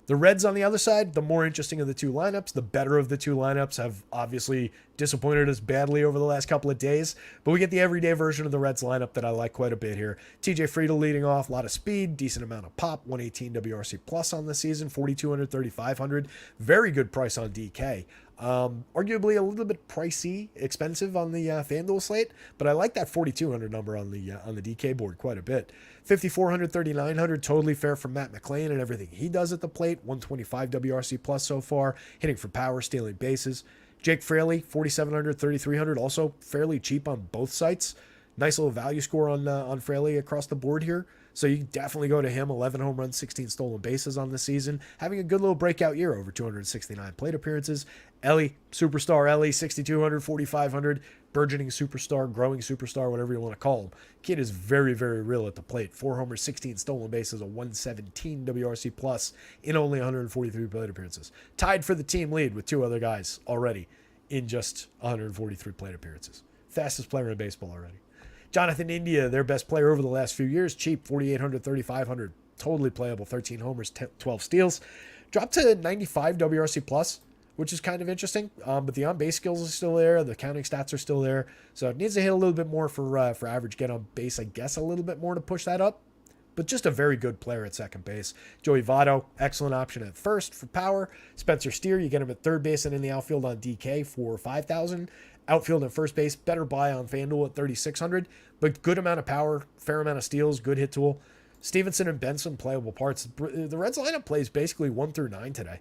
The Reds on the other side, the more interesting of the two lineups, the better of the two lineups, have obviously disappointed us badly over the last couple of days, but we get the everyday version of the Reds lineup that I like quite a bit here. TJ Friedel leading off, a lot of speed, decent amount of pop, 118 WRC plus on the season, 4,200, 3,500. Very good price on DK. Arguably a little bit pricey, expensive on the FanDuel slate, but I like that 4,200 number on the DK board quite a bit. 5,400, 3,900, totally fair for Matt McClain and everything he does at the plate. 125 WRC plus so far, hitting for power, stealing bases. Jake Fraley, 4,700, 3,300, also fairly cheap on both sites. Nice little value score on Fraley across the board here. So you can definitely go to him. 11 home runs, 16 stolen bases on the season. Having a good little breakout year, over 269 plate appearances. Ellie, superstar Ellie, 6,200, 4,500. Burgeoning superstar, growing superstar, whatever you want to call him. Kid is very, very real at the plate. 4 homers, 16 stolen bases, a 117 WRC plus in only 143 plate appearances. Tied for the team lead with 2 other guys already in just 143 plate appearances. Fastest player in baseball already. Jonathan India, their best player over the last few years, cheap, 4,800, 3,500, totally playable, 13 homers, 12 steals. Dropped to 95 WRC plus, which is kind of interesting, but the on-base skills are still there, the counting stats are still there, so it needs to hit a little bit more for average get on base, I guess, a little bit more to push that up, but just a very good player at second base. Joey Votto, excellent option at first for power. Spencer Steer, you get him at third base and in the outfield on DK for 5,000. Outfield and first base, better buy on FanDuel at 3,600, but good amount of power, fair amount of steals, good hit tool. Stevenson and Benson, playable parts. The Reds lineup plays basically 1 through 9 today.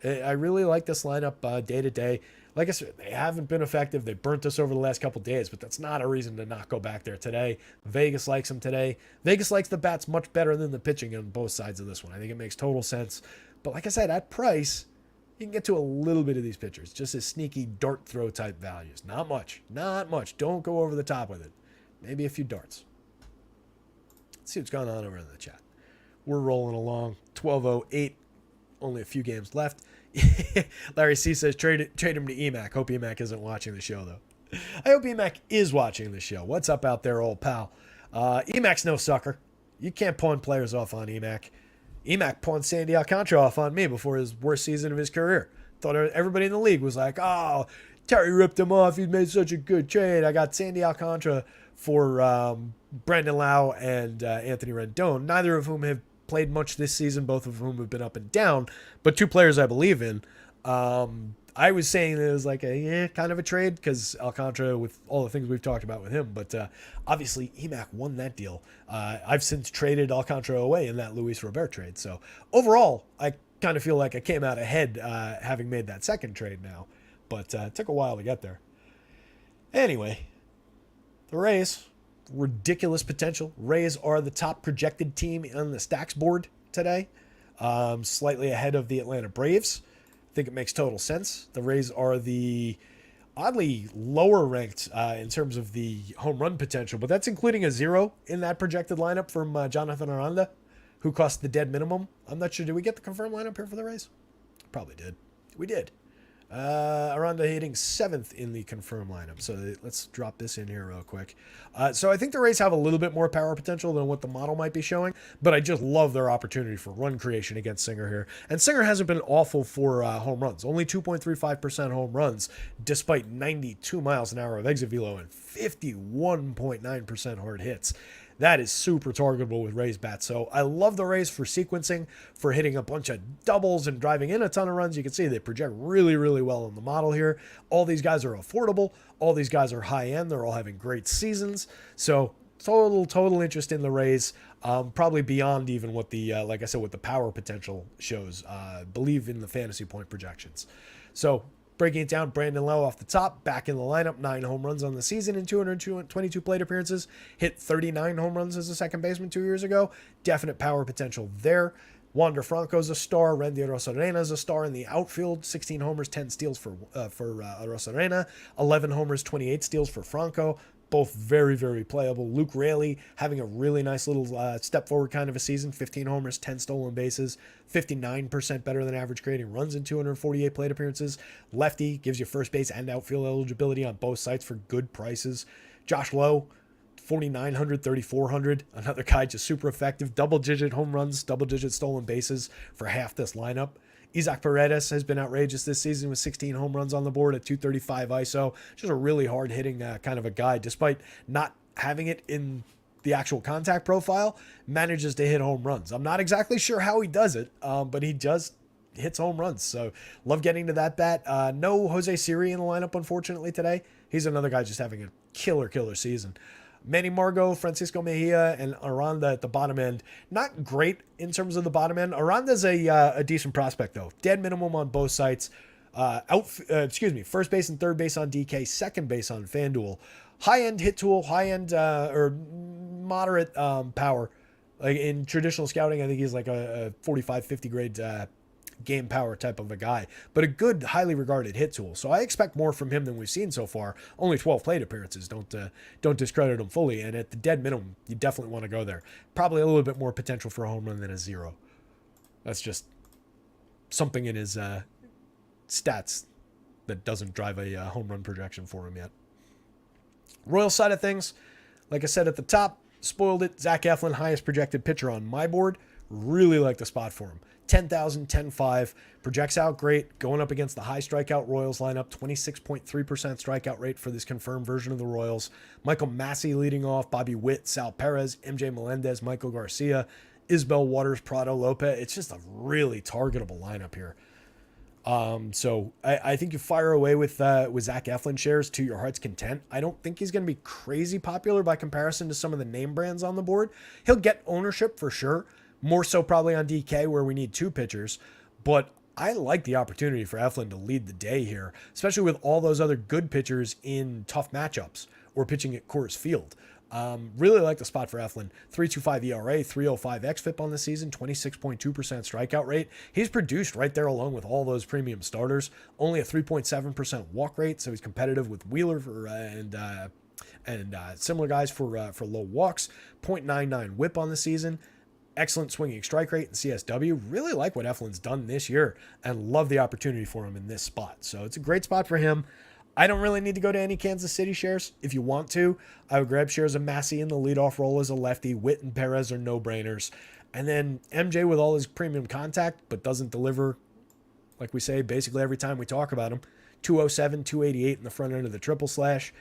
I really like this lineup day to day. Like I said, they haven't been effective. They burnt us over the last couple days, but that's not a reason to not go back there today. Vegas likes them today. Vegas likes the bats much better than the pitching on both sides of this one. I think it makes total sense. But like I said, at price, you can get to a little bit of these pitchers, just as sneaky dart throw type values. Not much. Not much. Don't go over the top with it. Maybe a few darts. Let's see what's going on over in the chat. We're rolling along. 12:08. Only a few games left. Larry C says trade him to EMAC. Hope EMAC isn't watching the show, though. I hope EMAC is watching the show. What's up out there, old pal? EMAC's no sucker. You can't pawn players off on EMAC. EMAC pawned Sandy Alcantara off on me before his worst season of his career. Thought everybody in the league was like, oh, Terry ripped him off. He made such a good trade. I got Sandy Alcantara for Brandon Lau and Anthony Rendon, neither of whom have played much this season, both of whom have been up and down, but 2 players I believe in. I was saying that it was like a kind of a trade because Alcantara, with all the things we've talked about with him, but obviously EMAC won that deal. I've since traded Alcantara away in that Luis Robert trade. So overall, I kind of feel like I came out ahead having made that second trade now, but it took a while to get there. Anyway, the Rays, ridiculous potential. Rays are the top projected team on the stacks board today, slightly ahead of the Atlanta Braves. think it makes total sense. The Rays are the oddly lower ranked in terms of the home run potential, but that's including a 0 in that projected lineup from Jonathan Aranda, who cost the dead minimum. I'm not sure. Did we get the confirmed lineup here for the Rays? Probably did. We did. Aranda hitting 7th in the confirmed lineup. So let's drop this in here real quick. So I think the Rays have a little bit more power potential than what the model might be showing, but I just love their opportunity for run creation against Singer here. And Singer hasn't been awful for home runs. Only 2.35% home runs, despite 92 miles an hour of exit velo and 51.9% hard hits. That is super targetable with Rays bats. So I love the Rays for sequencing, for hitting a bunch of doubles and driving in a ton of runs. You can see they project really, really well in the model here. All these guys are affordable. All these guys are high end. They're all having great seasons. So total interest in the Rays. Probably beyond even what the, like I said, what the power potential shows. Believe in the fantasy point projections. So breaking it down, Brandon Lowe off the top, back in the lineup, 9 home runs on the season in 222 plate appearances, hit 39 home runs as a second baseman 2 years ago. Definite power potential there. Wander Franco's a star. Randy Rosarena's a star in the outfield. 16 homers, 10 steals for Rosarena. 11 homers, 28 steals for Franco. Both very, very playable. Luke Raley having a really nice little step forward kind of a season. 15 homers, 10 stolen bases. 59% better than average creating runs in 248 plate appearances. Lefty, gives you first base and outfield eligibility on both sites for good prices. Josh Lowe, 4,900, 3,400. Another guy just super effective. Double-digit home runs, double-digit stolen bases for half this lineup. Isaac Paredes has been outrageous this season with 16 home runs on the board at 235 ISO. Just a really hard-hitting kind of a guy, despite not having it in the actual contact profile, manages to hit home runs. I'm not exactly sure how he does it, but he just hits home runs. So love getting to that bat. No Jose Siri in the lineup, unfortunately, today. He's another guy just having a killer season. Manny Margot, Francisco Mejia, and Aranda at the bottom end. Not great in terms of the bottom end. Aranda's a decent prospect, though. Dead minimum on both sites. First base and third base on DK, second base on FanDuel. High-end hit tool, high-end or moderate power. Like in traditional scouting, I think he's like a 45, 50 grade game power type of a guy, but a good, highly regarded hit tool. So I expect more from him than we've seen so far. Only 12 plate appearances. Don't discredit him fully. And at the dead minimum, you definitely want to go there. Probably a little bit more potential for a home run than a 0. That's just something in his stats that doesn't drive a home run projection for him yet. Royals side of things, like I said at the top, spoiled it. Zach Eflin, highest projected pitcher on my board. Really like the spot for him. 10,000, 10.5, projects out great, going up against the high strikeout Royals lineup, 26.3% strikeout rate for this confirmed version of the Royals. Michael Massey leading off, Bobby Witt, Sal Perez, MJ Melendez, Michael Garcia, Isbel Waters, Prado Lopez. It's just a really targetable lineup here. So I think you fire away with Zach Eflin shares to your heart's content. I don't think he's going to be crazy popular by comparison to some of the name brands on the board. He'll get ownership for sure. More so probably on DK where we need 2 pitchers. But I like the opportunity for Eflin to lead the day here, especially with all those other good pitchers in tough matchups or pitching at Coors Field. Really like the spot for Eflin. 3.25 ERA, 3.05 xFIP on the season, 26.2% strikeout rate. He's produced right there along with all those premium starters. Only a 3.7% walk rate, so he's competitive with Wheeler and similar guys for low walks. 0.99 WHIP on the season. Excellent swinging strike rate in CSW. Really like what Eflin's done this year and love the opportunity for him in this spot. So it's a great spot for him. I don't really need to go to any Kansas City shares. If you want to, I would grab shares of Massey in the leadoff role as a lefty. Witt and Perez are no-brainers. And then MJ with all his premium contact, but doesn't deliver, like we say, basically every time we talk about him. 207, 288 in the front end of the triple slash.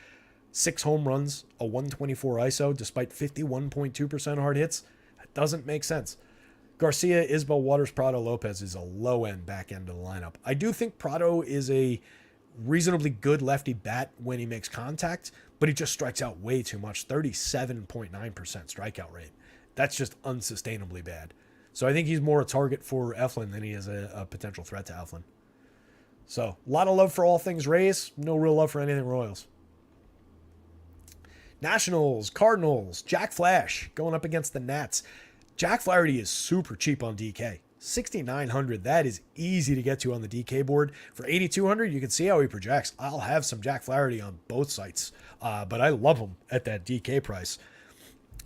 6 home runs, a 124 ISO, despite 51.2% hard hits. That doesn't make sense. Garcia, Isbel Waters, Prado Lopez is a low-end back end of the lineup. I do think Prado is a reasonably good lefty bat when he makes contact, but he just strikes out way too much. 37.9% strikeout rate. That's just unsustainably bad. So I think he's more a target for Eflin than he is a potential threat to Eflin. So a lot of love for all things Rays. No real love for anything Royals. Nationals, Cardinals, Jack Flash going up against the Nats. Jack Flaherty is super cheap on DK. 6,900. That is easy to get to on the DK board. For 8,200, you can see how he projects. I'll have some Jack Flaherty on both sites, but I love him at that DK price.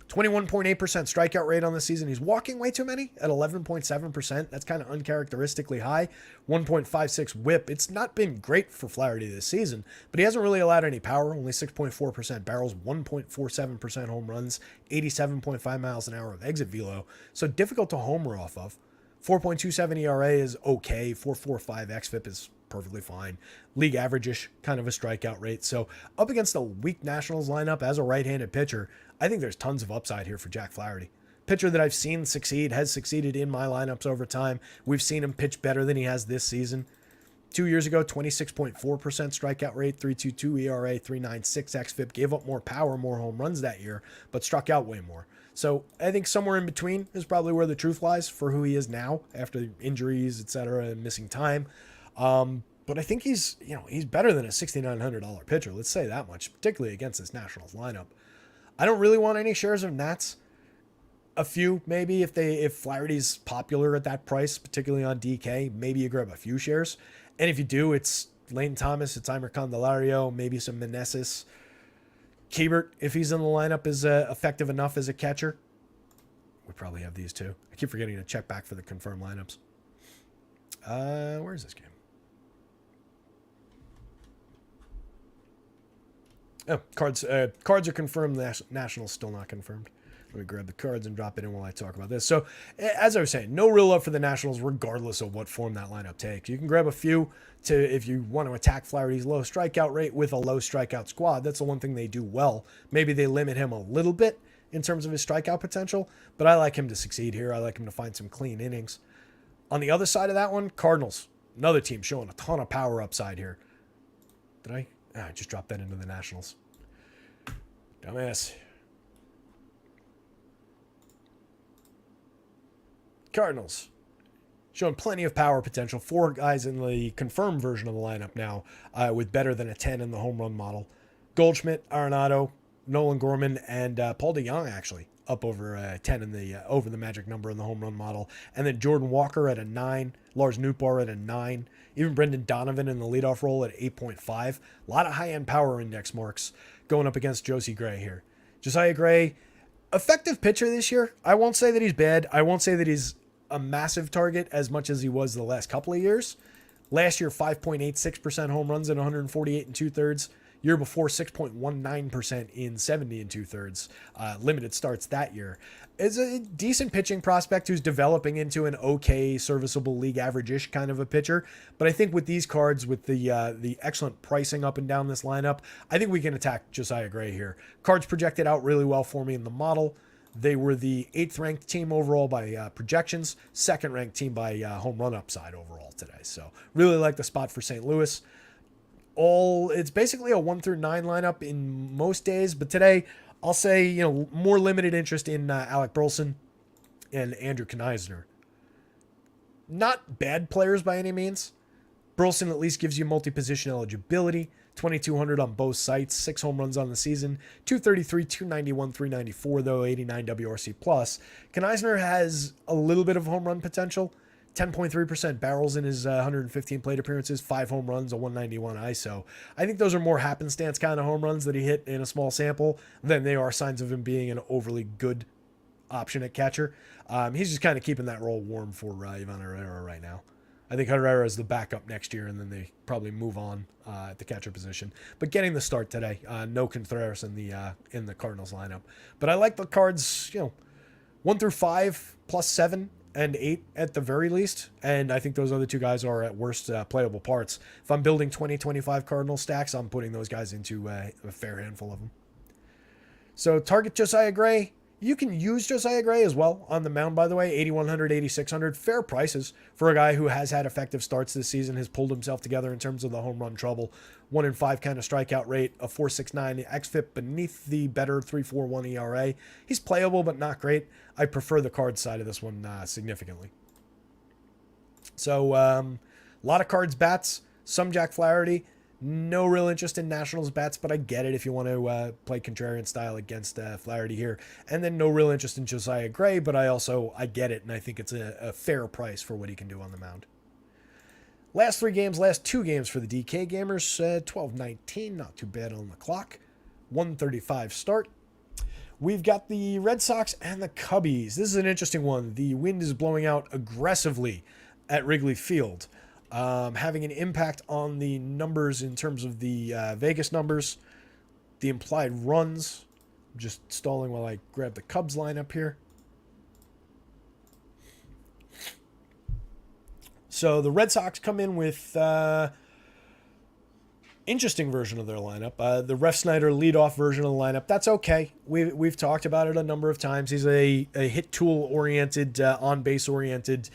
21.8% strikeout rate on the season. He's walking way too many at 11.7%. That's kind of uncharacteristically high. 1.56 whip. It's not been great for Flaherty this season, but he hasn't really allowed any power. Only 6.4% barrels, 1.47% home runs, 87.5 miles an hour of exit velo. So difficult to homer off of. 4.27 ERA is okay. 4.45 xFIP is perfectly fine. League average-ish kind of a strikeout rate. So up against a weak Nationals lineup as a right-handed pitcher, I think there's tons of upside here for Jack Flaherty. Pitcher that I've seen succeed, has succeeded in my lineups over time. We've seen him pitch better than he has this season. 2 years ago, 26.4% strikeout rate, 3.22 ERA, 3.96 xFIP. Gave up more power, more home runs that year, but struck out way more. So I think somewhere in between is probably where the truth lies for who he is now after injuries, etc., and missing time. But I think he's better than a $6,900 pitcher. Let's say that much, particularly against this Nationals lineup. I don't really want any shares of Nats. A few, maybe, if Flaherty's popular at that price, particularly on DK, maybe you grab a few shares. And if you do, it's Lane Thomas, it's Eimer Candelario, maybe some Meneses. Kiebert, if he's in the lineup, is effective enough as a catcher. We probably have these two. I keep forgetting to check back for the confirmed lineups. Where is this game? Oh, cards are confirmed. Nationals still not confirmed. Let me grab the cards and drop it in while I talk about this. So, as I was saying, no real love for the Nationals regardless of what form that lineup takes. You can grab a few if you want to attack Flaherty's low strikeout rate with a low strikeout squad. That's the one thing they do well. Maybe they limit him a little bit in terms of his strikeout potential, but I like him to succeed here. I like him to find some clean innings. On the other side of that one, Cardinals. Another team showing a ton of power upside here. Did I? I just dropped that into the Nationals. Dumbass. Cardinals. Showing plenty of power potential. 4 guys in the confirmed version of the lineup now with better than a 10 in the home run model. Goldschmidt, Arenado, Nolan Gorman, and Paul DeJong actually up over 10 in the over the magic number in the home run model. And then Jordan Walker at a 9, Lars Nootbaar at a 9, even Brendan Donovan in the leadoff role at 8.5. A lot of high-end power index marks going up against Josie Gray here. Josiah Gray, effective pitcher this year. I won't say that he's bad. I won't say that he's a massive target as much as he was the last couple of years. Last year, 5.86% home runs in 148 and 2/3. Year before, 6.19% in 70 and 2/3. Limited starts that year. Is a decent pitching prospect who's developing into an okay, serviceable league average-ish kind of a pitcher. But I think with these cards, with the excellent pricing up and down this lineup, I think we can attack Josiah Gray here. Cards projected out really well for me in the model. They were the 8th ranked team overall by projections, 2nd ranked team by home run upside overall today. So really like the spot for St. Louis. It's basically a 1 through 9 lineup in most days, but today I'll say, more limited interest in Alec Burleson and Andrew Kneisner. Not bad players by any means. Burleson at least gives you multi-position eligibility, 2,200 on both sites, 6 home runs on the season, 233, 291, 394 though, 89 WRC plus. Kneisner has a little bit of home run potential. 10.3% barrels in his 115 plate appearances, 5 home runs, a 191 ISO. I think those are more happenstance kind of home runs that he hit in a small sample than they are signs of him being an overly good option at catcher. He's just kind of keeping that role warm for Ivan Herrera right now. I think Herrera is the backup next year, and then they probably move on at the catcher position. But getting the start today, no Contreras in the Cardinals lineup. But I like the cards, 1 through 5 plus 7. And 8 at the very least. And I think those other 2 guys are at worst playable parts. If I'm building 20-25 Cardinal stacks, I'm putting those guys into a fair handful of them. So target Josiah Gray. You can use Josiah Gray as well on the mound, by the way. 8,100, 8,600. Fair prices for a guy who has had effective starts this season, has pulled himself together in terms of the home run trouble. 1 in 5 kind of strikeout rate, a 4.69 xFIP beneath the better 3.41 ERA. He's playable, but not great. I prefer the card side of this one significantly. So a lot of cards, bats, some Jack Flaherty. No real interest in Nationals bats, but I get it if you want to play contrarian style against Flaherty here. And then no real interest in Josiah Gray, but I get it, and I think it's a fair price for what he can do on the mound. Last two games for the DK gamers, 12-19, not too bad on the clock. 1:35 start. We've got the Red Sox and the Cubbies. This is an interesting one. The wind is blowing out aggressively at Wrigley Field, having an impact on the numbers in terms of the Vegas numbers, the implied runs. I'm just stalling while I grab the Cubs lineup here. So the Red Sox come in with interesting version of their lineup. The Ref Snyder leadoff version of the lineup. That's okay. We've talked about it a number of times. He's a hit tool oriented, on base oriented,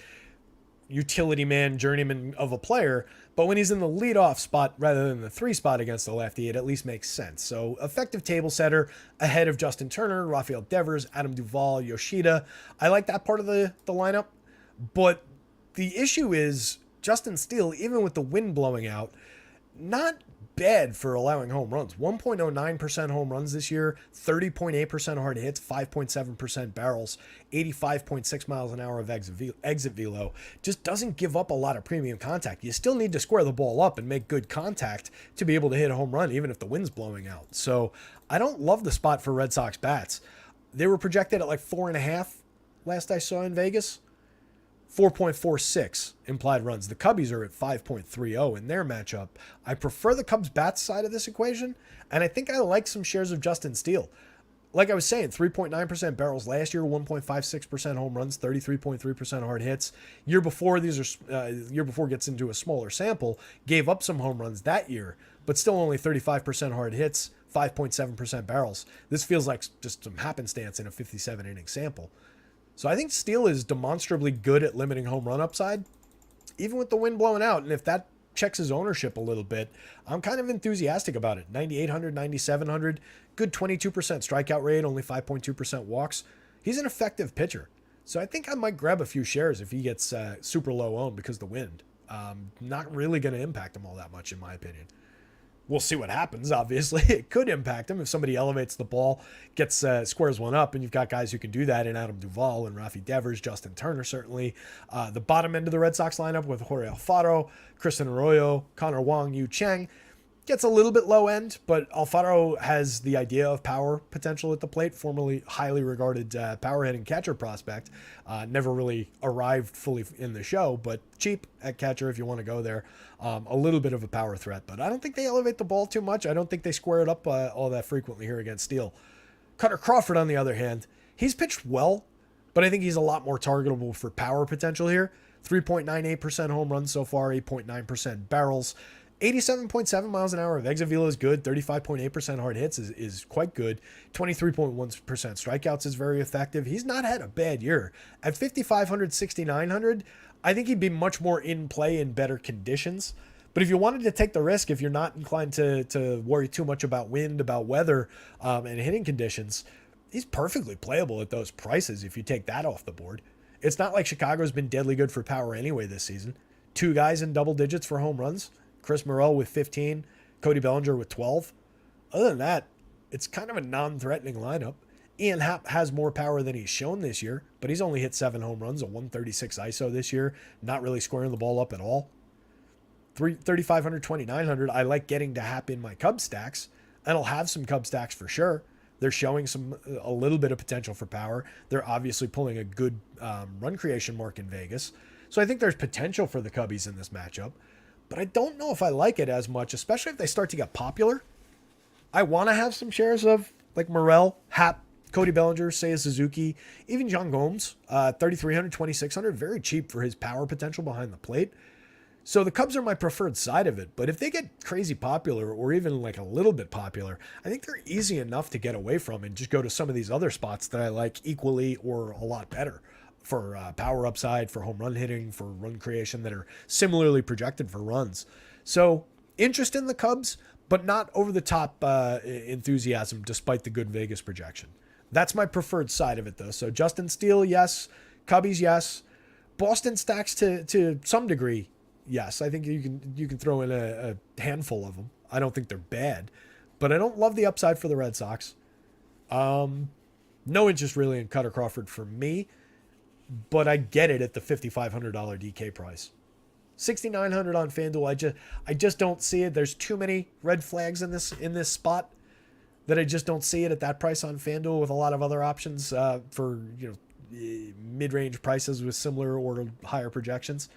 utility man, journeyman of a player. But when he's in the leadoff spot rather than the 3 spot against the lefty, it at least makes sense. So effective table setter ahead of Justin Turner, Rafael Devers, Adam Duvall, Yoshida. I like that part of the lineup. But the issue is Justin Steele, even with the wind blowing out, not bad for allowing home runs. 1.09% home runs this year, 30.8% hard hits, 5.7% barrels, 85.6 miles an hour of exit velo. Just doesn't give up a lot of premium contact. You still need to square the ball up and make good contact to be able to hit a home run, even if the wind's blowing out. So I don't love the spot for Red Sox bats. They were projected at like 4.5 last I saw in Vegas. 4.46 implied runs. The Cubbies are at 5.30 in their matchup. I prefer the Cubs bats side of this equation, and I think I like some shares of Justin Steele. Like I was saying, 3.9% barrels last year, 1.56% home runs, 33.3% hard hits. Year before gets into a smaller sample, gave up some home runs that year, but still only 35% hard hits, 5.7% barrels. This feels like just some happenstance in a 57 inning sample. So I think Steele is demonstrably good at limiting home run upside, even with the wind blowing out. And if that checks his ownership a little bit, I'm kind of enthusiastic about it. 9,800, 9,700, good 22% strikeout rate, only 5.2% walks. He's an effective pitcher. So I think I might grab a few shares if he gets super low owned because of the wind. Not really going to impact him all that much, in my opinion. We'll see what happens, obviously. It could impact him if somebody elevates the ball, gets squares one up, and you've got guys who can do that in Adam Duvall and Rafi Devers, Justin Turner, certainly. The bottom end of the Red Sox lineup with Jorge Alfaro, Kristen Arroyo, Connor Wong, Yu Chang. Gets a little bit low end, but Alfaro has the idea of power potential at the plate, formerly highly regarded power hitting catcher prospect. Never really arrived fully in the show, but cheap at catcher if you want to go there. A little bit of a power threat, but I don't think they elevate the ball too much. I don't think they square it up all that frequently here against Steele. Cutter Crawford, on the other hand, he's pitched well, but I think he's a lot more targetable for power potential here. 3.98% home runs so far, 8.9% barrels. 87.7 miles an hour of exit velo is good. 35.8% hard hits is quite good. 23.1% strikeouts is very effective. He's not had a bad year. At 5,500, 6,900, I think he'd be much more in play in better conditions. But if you wanted to take the risk, if you're not inclined to worry too much about wind, about weather, and hitting conditions, he's perfectly playable at those prices if you take that off the board. It's not like Chicago's been deadly good for power anyway this season. 2 guys in double digits for home runs. Chris Morel with 15, Cody Bellinger with 12. Other than that, it's kind of a non-threatening lineup. Ian Happ has more power than he's shown this year, but he's only hit 7 home runs, a 136 ISO this year, not really squaring the ball up at all. 3,500, 2,900, I like getting to Happ in my Cub stacks, and I'll have some Cub stacks for sure. They're showing a little bit of potential for power. They're obviously pulling a good run creation mark in Vegas. So I think there's potential for the Cubbies in this matchup. But I don't know if I like it as much, especially if they start to get popular. I want to have some shares of like Morel, Happ, Cody Bellinger, Seiya Suzuki, even John Gomes, 3,300, 2,600, very cheap for his power potential behind the plate. So the Cubs are my preferred side of it. But if they get crazy popular or even like a little bit popular, I think they're easy enough to get away from and just go to some of these other spots that I like equally or a lot better. For power upside, for home run hitting, for run creation that are similarly projected for runs. So interest in the Cubs, but not over the top enthusiasm despite the good Vegas projection. That's my preferred side of it though. So Justin Steele, yes. Cubbies, yes. Boston stacks to some degree. Yes, I think you can throw in a handful of them. I don't think they're bad, but I don't love the upside for the Red Sox. No interest really in Cutter Crawford for me, but I get it at the $5,500 DK price. 6,900 on FanDuel. I just don't see it. There's too many red flags in this spot that I just don't see it at that price on FanDuel with a lot of other options for mid-range prices with similar or higher projections.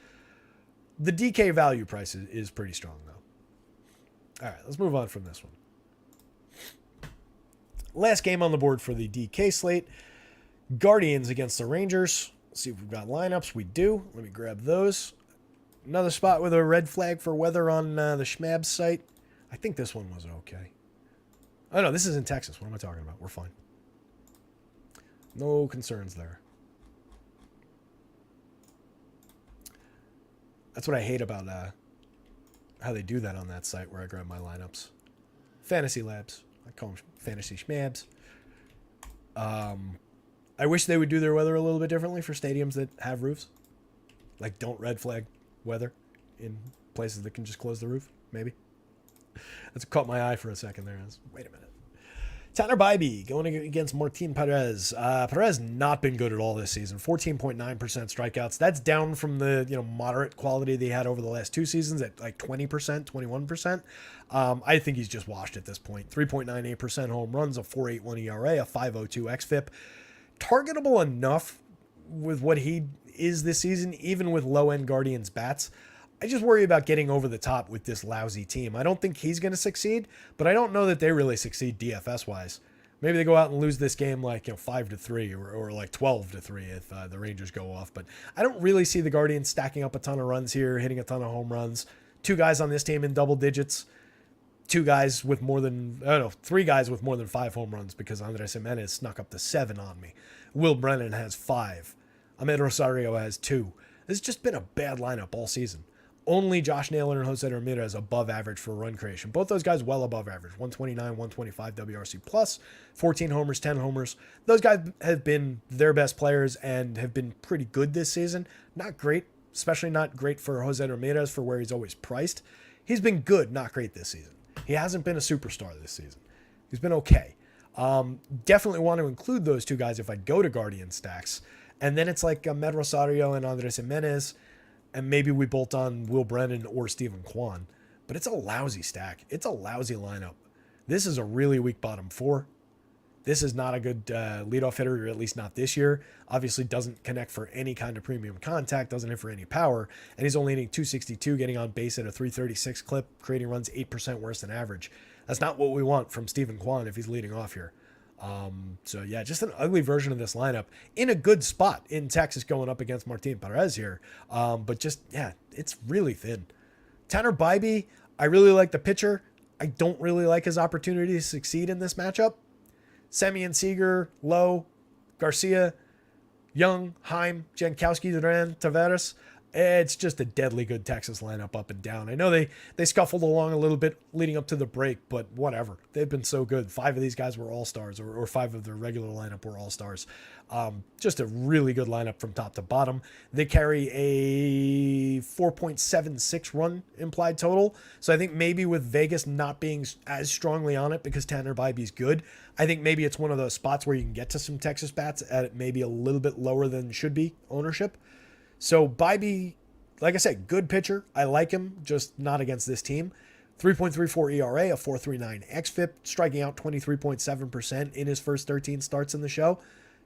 The DK value price is pretty strong though. All right, let's move on from this one. Last game on the board for the DK slate. Guardians against the Rangers. Let's see if we've got lineups. We do. Let me grab those. Another spot with a red flag for weather on the Schmabs site. I think this one was okay. Oh, no, this is in Texas. What am I talking about? We're fine. No concerns there. That's what I hate about how they do that on that site where I grab my lineups. Fantasy Labs. I call them Fantasy Schmabs. I wish they would do their weather a little bit differently for stadiums that have roofs. Like, don't red flag weather in places that can just close the roof, maybe. That's caught my eye for a second there. Wait a minute. Tanner Bybee going against Martin Perez. Perez not been good at all this season. 14.9% strikeouts. That's down from the moderate quality they had over the last two seasons at like 20%, 21%. I think he's just washed at this point. 3.98% home runs, a 4.81 ERA, a 5.02 xFIP. Targetable enough with what he is this season, even with low-end Guardians bats. I just worry about getting over the top with this lousy team. I don't think he's going to succeed, but I don't know that they really succeed DFS-wise. Maybe they go out and lose this game like 5-3 or like 12-3 if the Rangers go off. But I don't really see the Guardians stacking up a ton of runs here, hitting a ton of home runs. Two guys on this team in double digits. Three guys with more than 5 home runs because Andres Jimenez snuck up to 7 on me. Will Brennan has 5. Ahmed Rosario has 2. This has just been a bad lineup all season. Only Josh Naylor and Jose Ramirez above average for run creation. Both those guys well above average. 129, 125 WRC plus, 14 homers, 10 homers. Those guys have been their best players and have been pretty good this season. Not great, especially not great for Jose Ramirez for where he's always priced. He's been good, not great this season. He hasn't been a superstar this season. He's been okay. Definitely want to include those two guys if I go to Guardian stacks. And then it's like Ahmed Rosario and Andres Jimenez. And maybe we bolt on Will Brennan or Stephen Kwan. But it's a lousy stack. It's a lousy lineup. This is a really weak bottom 4. This is not a good leadoff hitter, or at least not this year. Obviously doesn't connect for any kind of premium contact, doesn't hit for any power. And he's only hitting 262, getting on base at a 336 clip, creating runs 8% worse than average. That's not what we want from Stephen Kwan if he's leading off here. So yeah, just an ugly version of this lineup in a good spot in Texas going up against Martin Perez here. But just, yeah, it's really thin. Tanner Bybee, I really like the pitcher. I don't really like his opportunity to succeed in this matchup. Semyon Seager, Lowe, Garcia, Young, Heim, Jankowski, Duran, Taveras. It's just a deadly good Texas lineup up and down. I know they scuffled along a little bit leading up to the break, but whatever. They've been so good. 5 of these guys were all-stars, or 5 of their regular lineup were all-stars. Just a really good lineup from top to bottom. They carry a 4.76 run implied total. So I think maybe with Vegas not being as strongly on it because Tanner Bybee's good, I think maybe it's one of those spots where you can get to some Texas bats at maybe a little bit lower than should be ownership. So Bybee, like I said, good pitcher. I like him, just not against this team. 3.34 ERA, a 4.39 xFIP, striking out 23.7% in his first 13 starts in the show.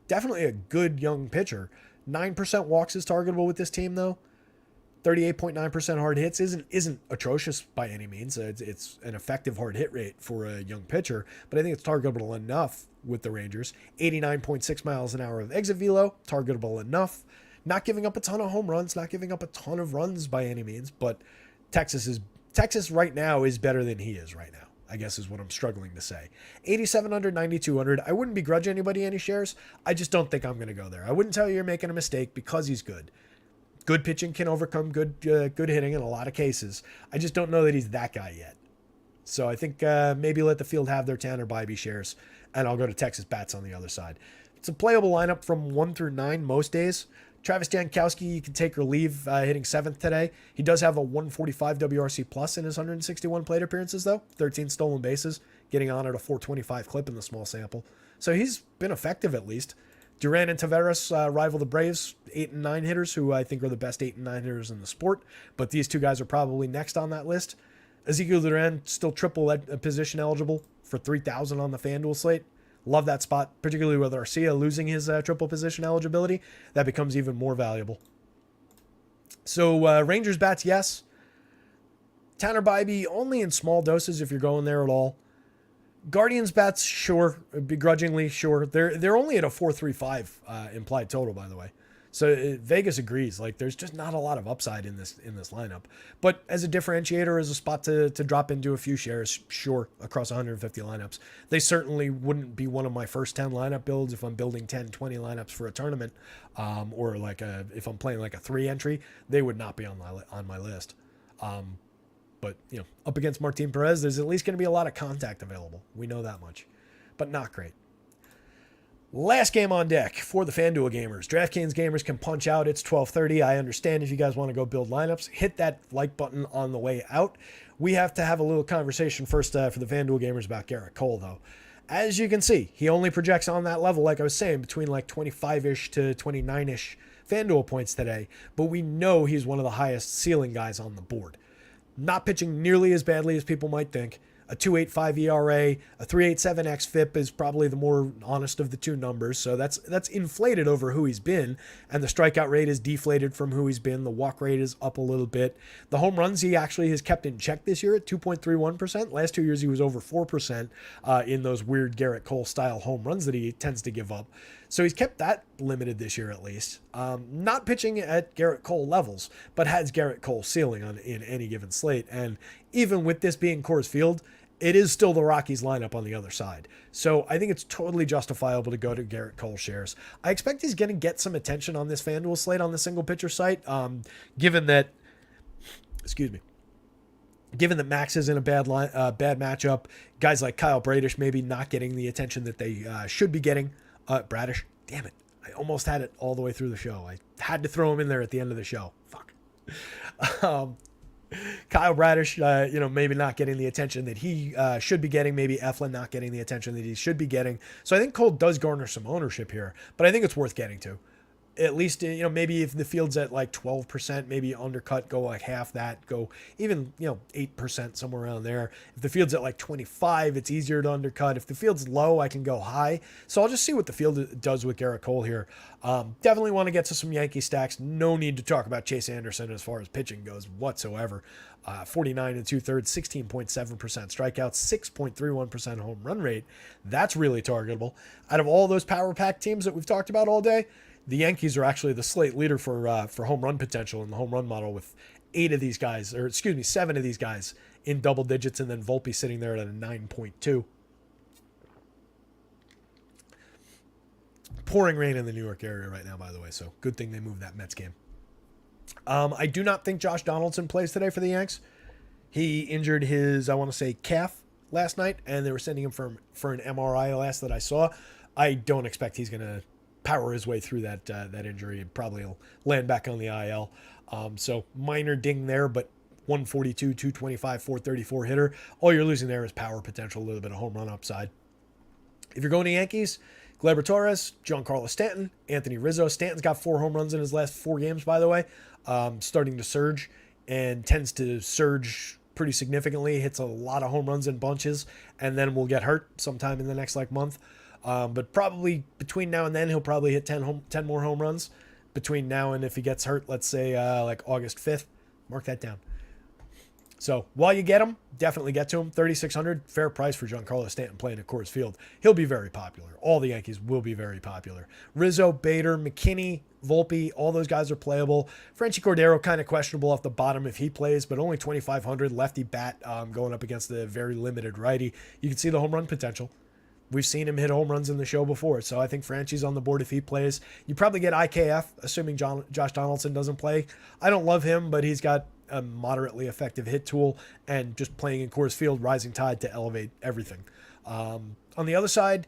Definitely a good young pitcher. 9% walks is targetable with this team, though. 38.9% hard hits isn't atrocious by any means. It's an effective hard hit rate for a young pitcher, but I think it's targetable enough with the Rangers. 89.6 miles an hour of exit velo, targetable enough. Not giving up a ton of home runs, not giving up a ton of runs by any means, but Texas right now is better than he is right now, I guess is what I'm struggling to say. 8,700, 9,200. I wouldn't begrudge anybody any shares. I just don't think I'm going to go there. I wouldn't tell you you're making a mistake because he's good. Good pitching can overcome good hitting in a lot of cases. I just don't know that he's that guy yet. So I think maybe let the field have their Tanner Bybee shares, and I'll go to Texas bats on the other side. It's a playable lineup from 1 through 9 most days. Travis Jankowski, you can take or leave, hitting 7th today. He does have a 145 WRC plus in his 161 plate appearances, though. 13 stolen bases, getting on at a 425 clip in the small sample. So he's been effective at least. Duran and Taveras rival the Braves, 8 and 9 hitters, who I think are the best 8 and 9 hitters in the sport. But these two guys are probably next on that list. Ezekiel Duran still triple position eligible for 3,000 on the FanDuel slate. Love that spot, particularly with Arcia losing his triple position eligibility. That becomes even more valuable. So Rangers bats, yes. Tanner Bybee only in small doses if you're going there at all. Guardians bats, sure, begrudgingly, sure. They're only at a 4.35 implied total, by the way. So Vegas agrees. Like, there's just not a lot of upside in this lineup. But as a differentiator, as a spot to drop into a few shares, sure, across 150 lineups. They certainly wouldn't be one of my first 10 lineup builds if I'm building 10, 20 lineups for a tournament, or like if I'm playing like a 3 entry. They would not be on my list. But up against Martin Perez, there's at least going to be a lot of contact available. We know that much, but not great. Last game on deck for the FanDuel gamers. DraftKings gamers can punch out. It's 12:30. I understand if you guys want to go build lineups. Hit that like button on the way out. We have to have a little conversation first for the FanDuel gamers about Garrett Cole, though. As you can see, he only projects on that level, like I was saying, between like 25-ish to 29-ish FanDuel points today. But we know he's one of the highest ceiling guys on the board. Not pitching nearly as badly as people might think. A 2.85 ERA, a 3.87 xFIP is probably the more honest of the two numbers. So that's inflated over who he's been, and the strikeout rate is deflated from who he's been. The walk rate is up a little bit. The home runs he actually has kept in check this year at 2.31%. Last 2 years he was over 4% in those weird Garrett Cole style home runs that he tends to give up. So he's kept that limited this year at least. Not pitching at Garrett Cole levels, but has Garrett Cole ceiling in any given slate. And even with this being Coors Field, it is still the Rockies lineup on the other side. So I think it's totally justifiable to go to Garrett Cole shares. I expect he's going to get some attention on this FanDuel slate on the single pitcher site, given that Max is in a bad matchup. Guys like Kyle Bradish maybe not getting the attention that they should be getting. Bradish, damn it. I almost had it all the way through the show. I had to throw him in there at the end of the show. Fuck. Kyle Bradish, maybe not getting the attention that he should be getting. Maybe Eflin not getting the attention that he should be getting. So I think Cole does garner some ownership here, but I think it's worth getting to. At least, maybe if the field's at like 12%, maybe undercut, go like half that, go even, 8%, somewhere around there. If the field's at like 25, it's easier to undercut. If the field's low, I can go high. So I'll just see what the field does with Garrett Cole here. Definitely want to get to some Yankee stacks. No need to talk about Chase Anderson as far as pitching goes whatsoever. 49 and 2/3, 16.7% strikeouts, 6.31% home run rate. That's really targetable. Out of all those power pack teams that we've talked about all day, the Yankees are actually the slate leader for home run potential in the home run model, with 7 of these guys in double digits, and then Volpe sitting there at a 9.2. Pouring rain in the New York area right now, by the way, so good thing they moved that Mets game. I do not think Josh Donaldson plays today for the Yanks. He injured his, I want to say, calf last night, and they were sending him for an MRI last that I saw. I don't expect he's going to power his way through that injury, and probably will land back on the IL. So minor ding there, but 142, 225, 434 hitter. All you're losing there is power potential, a little bit of home run upside. If you're going to Yankees, Gleyber Torres, Giancarlo Stanton, Anthony Rizzo. Stanton's got 4 home runs in his last 4 games, by the way. Starting to surge, and tends to surge pretty significantly. Hits a lot of home runs in bunches, and then will get hurt sometime in the next month. But probably between now and then, he'll probably hit 10 more home runs. Between now and if he gets hurt, let's say like August 5th. Mark that down. So while you get him, definitely get to him. 3,600, fair price for Giancarlo Stanton playing at Coors Field. He'll be very popular. All the Yankees will be very popular. Rizzo, Bader, McKinney, Volpe, all those guys are playable. Franchy Cordero kind of questionable off the bottom if he plays, but only 2,500 lefty bat going up against the very limited righty. You can see the home run potential. We've seen him hit home runs in the show before, so I think Franchy's on the board if he plays. You probably get IKF, assuming Josh Donaldson doesn't play. I don't love him, but he's got a moderately effective hit tool, and just playing in Coors Field, rising tide to elevate everything. On the other side,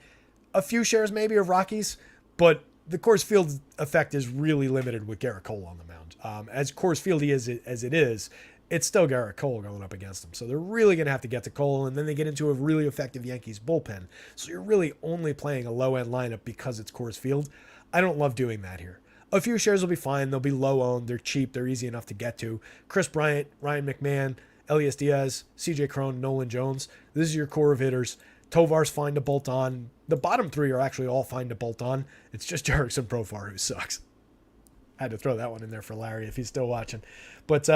a few shares maybe of Rockies, but the Coors Field effect is really limited with Garrett Cole on the mound. As Coors Fieldy as it is, it's still Garrett Cole going up against him. So they're really going to have to get to Cole, and then they get into a really effective Yankees bullpen. So you're really only playing a low-end lineup because it's Coors Field. I don't love doing that here. A few shares will be fine. They'll be low-owned. They're cheap. They're easy enough to get to. Chris Bryant, Ryan McMahon, Elias Diaz, CJ Cron, Nolan Jones. This is your core of hitters. Tovar's fine to bolt on. The bottom three are actually all fine to bolt on. It's just Jurickson Profar who sucks. I had to throw that one in there for Larry if he's still watching. But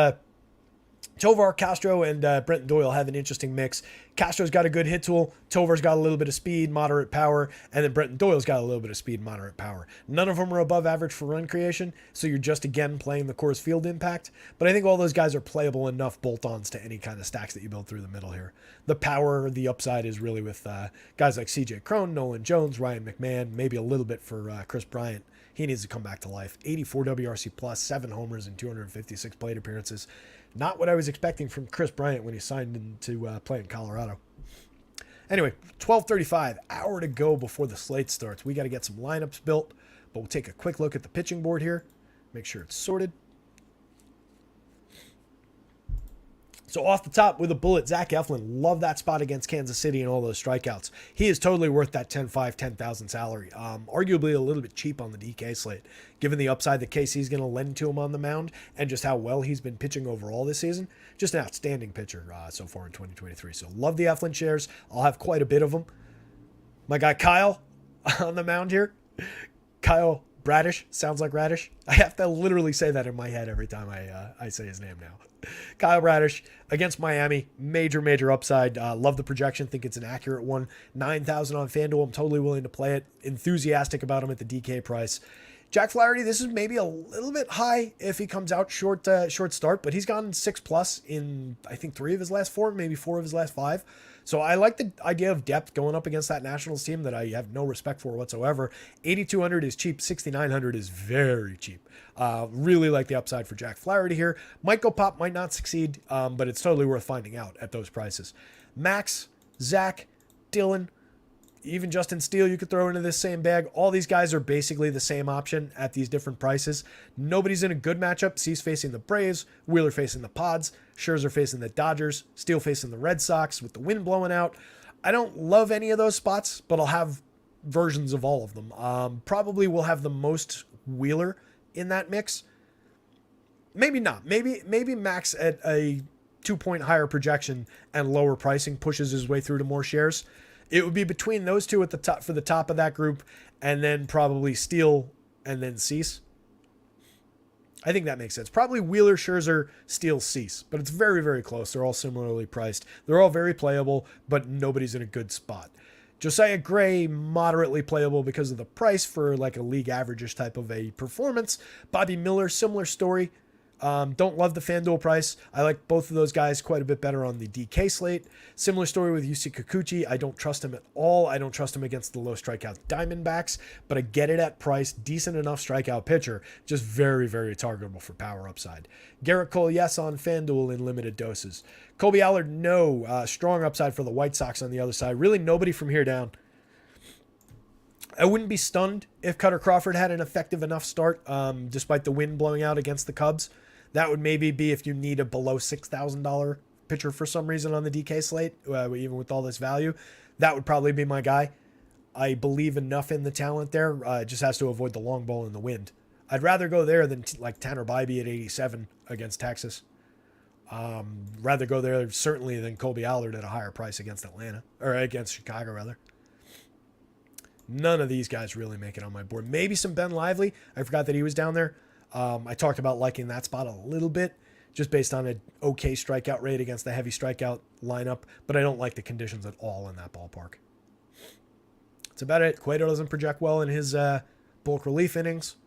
Tovar, Castro, and Brenton Doyle have an interesting mix. Castro's got a good hit tool. Tovar's got a little bit of speed, moderate power, and then Brenton Doyle's got a little bit of speed, moderate power. None of them are above average for run creation, so you're just, again, playing the Coors Field impact. But I think all those guys are playable enough bolt-ons to any kind of stacks that you build through the middle here. The power, the upside is really with guys like CJ Cron, Nolan Jones, Ryan McMahon, maybe a little bit for Chris Bryant. He needs to come back to life. 84 WRC plus, 7 homers and 256 plate appearances. Not what I was expecting from Chris Bryant when he signed into play in Colorado. Anyway, 12:35, hour to go before the slate starts. We got to get some lineups built, but we'll take a quick look at the pitching board here. Make sure it's sorted. So off the top with a bullet, Zach Eflin. Love that spot against Kansas City and all those strikeouts. He is totally worth that 10-5, 10,000 salary. Arguably a little bit cheap on the DK slate, given the upside that KC is going to lend to him on the mound and just how well he's been pitching overall this season. Just an outstanding pitcher so far in 2023. So love the Eflin shares. I'll have quite a bit of them. My guy Kyle on the mound here. Kyle Bradish. Sounds like Radish. I have to literally say that in my head every time I say his name now. Kyle Bradish against Miami, major upside. Love the projection, think it's an accurate one. 9,000 on FanDuel. I'm totally willing to play it. Enthusiastic about him at the DK price. Jack Flaherty, this is maybe a little bit high if he comes out short start, but he's gone 6+ in I think 3 of his last 4, maybe 4 of his last 5. So I like the idea of depth going up against that Nationals team that I have no respect for whatsoever. 8,200 is cheap. 6,900 is very cheap. Really like the upside for Jack Flaherty here. Might go pop, might not succeed, but it's totally worth finding out at those prices. Max, Zach, Dylan, even Justin Steele you could throw into this same bag. All these guys are basically the same option at these different prices. Nobody's in a good matchup. Cease facing the Braves, Wheeler facing the Pods, Scherzer facing the Dodgers, Steele facing the Red Sox with the wind blowing out. I don't love any of those spots, but I'll have versions of all of them. Probably will have the most Wheeler in that mix. Maybe not. Maybe Max at a 2-point higher projection and lower pricing pushes his way through to more shares. It would be between those two at the top for the top of that group, and then probably Steele and then Cease. I think that makes sense. Probably Wheeler, Scherzer, Steele, Cease, but it's very close. They're all similarly priced. They're all very playable, but nobody's in a good spot. Josiah Gray, moderately playable because of the price for like a league average-ish type of a performance. Bobby Miller, similar story. Don't love the FanDuel price. I like both of those guys quite a bit better on the DK slate. Similar story with Yusei Kikuchi. I don't trust him at all. I don't trust him against the low strikeout Diamondbacks, but I get it at price. Decent enough strikeout pitcher. Just very targetable for power upside. Garrett Cole, yes, on FanDuel in limited doses. Colby Allard, no. Strong upside for the White Sox on the other side. Really nobody from here down. I wouldn't be stunned if Cutter Crawford had an effective enough start, despite the wind blowing out against the Cubs. That would maybe be if you need a below $6,000 pitcher for some reason on the DK slate, even with all this value. That would probably be my guy. I believe enough in the talent there. Just has to avoid the long ball and the wind. I'd rather go there than like Tanner Bybee at 87 against Texas. Rather go there certainly than Colby Allard at a higher price against Atlanta, or against Chicago rather. None of these guys really make it on my board. Maybe some Ben Lively. I forgot that he was down there. I talked about liking that spot a little bit, just based on an okay strikeout rate against the heavy strikeout lineup, but I don't like the conditions at all in that ballpark. That's about it. Cueto doesn't project well in his bulk relief innings.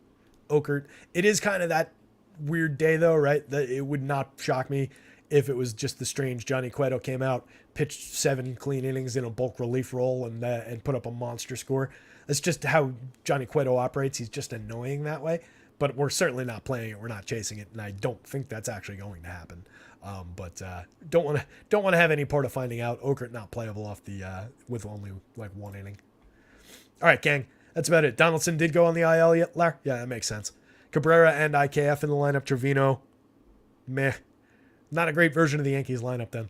Okert. It is kind of that weird day, though, right? That it would not shock me if it was just the strange Johnny Cueto came out, pitched 7 clean innings in a bulk relief role, and put up a monster score. That's just how Johnny Cueto operates. He's just annoying that way. But we're certainly not playing it. We're not chasing it, and I don't think that's actually going to happen. But don't want to have any part of finding out. Okert not playable off the with only like 1 inning. All right, gang. That's about it. Donaldson did go on the IL yet, Lar? Yeah, that makes sense. Cabrera and IKF in the lineup. Trevino, meh. Not a great version of the Yankees lineup then.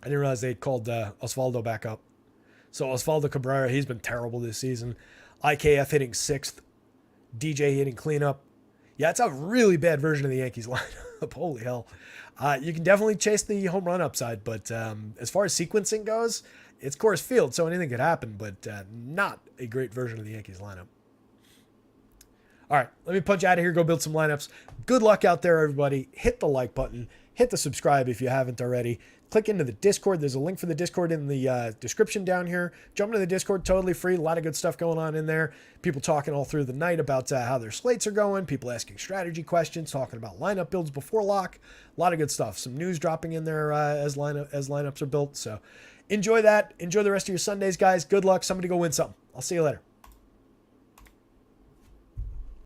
I didn't realize they called Osvaldo back up. So Osvaldo Cabrera, he's been terrible this season. IKF hitting 6th. DJ hitting cleanup. Yeah, it's a really bad version of the Yankees lineup. Holy hell. You can definitely chase the home run upside, but as far as sequencing goes, it's Coors Field, so anything could happen, but not a great version of the Yankees lineup. All right, let me punch out of here, go build some lineups. Good luck out there, everybody. Hit the like button. Hit the subscribe if you haven't already. Click into the Discord. There's a link for the Discord in the description down here. Jump into the Discord, totally free. A lot of good stuff going on in there. People talking all through the night about how their slates are going. People asking strategy questions, talking about lineup builds before lock. A lot of good stuff. Some news dropping in there as lineups are built. So enjoy that. Enjoy the rest of your Sundays, guys. Good luck. Somebody go win something. I'll see you later.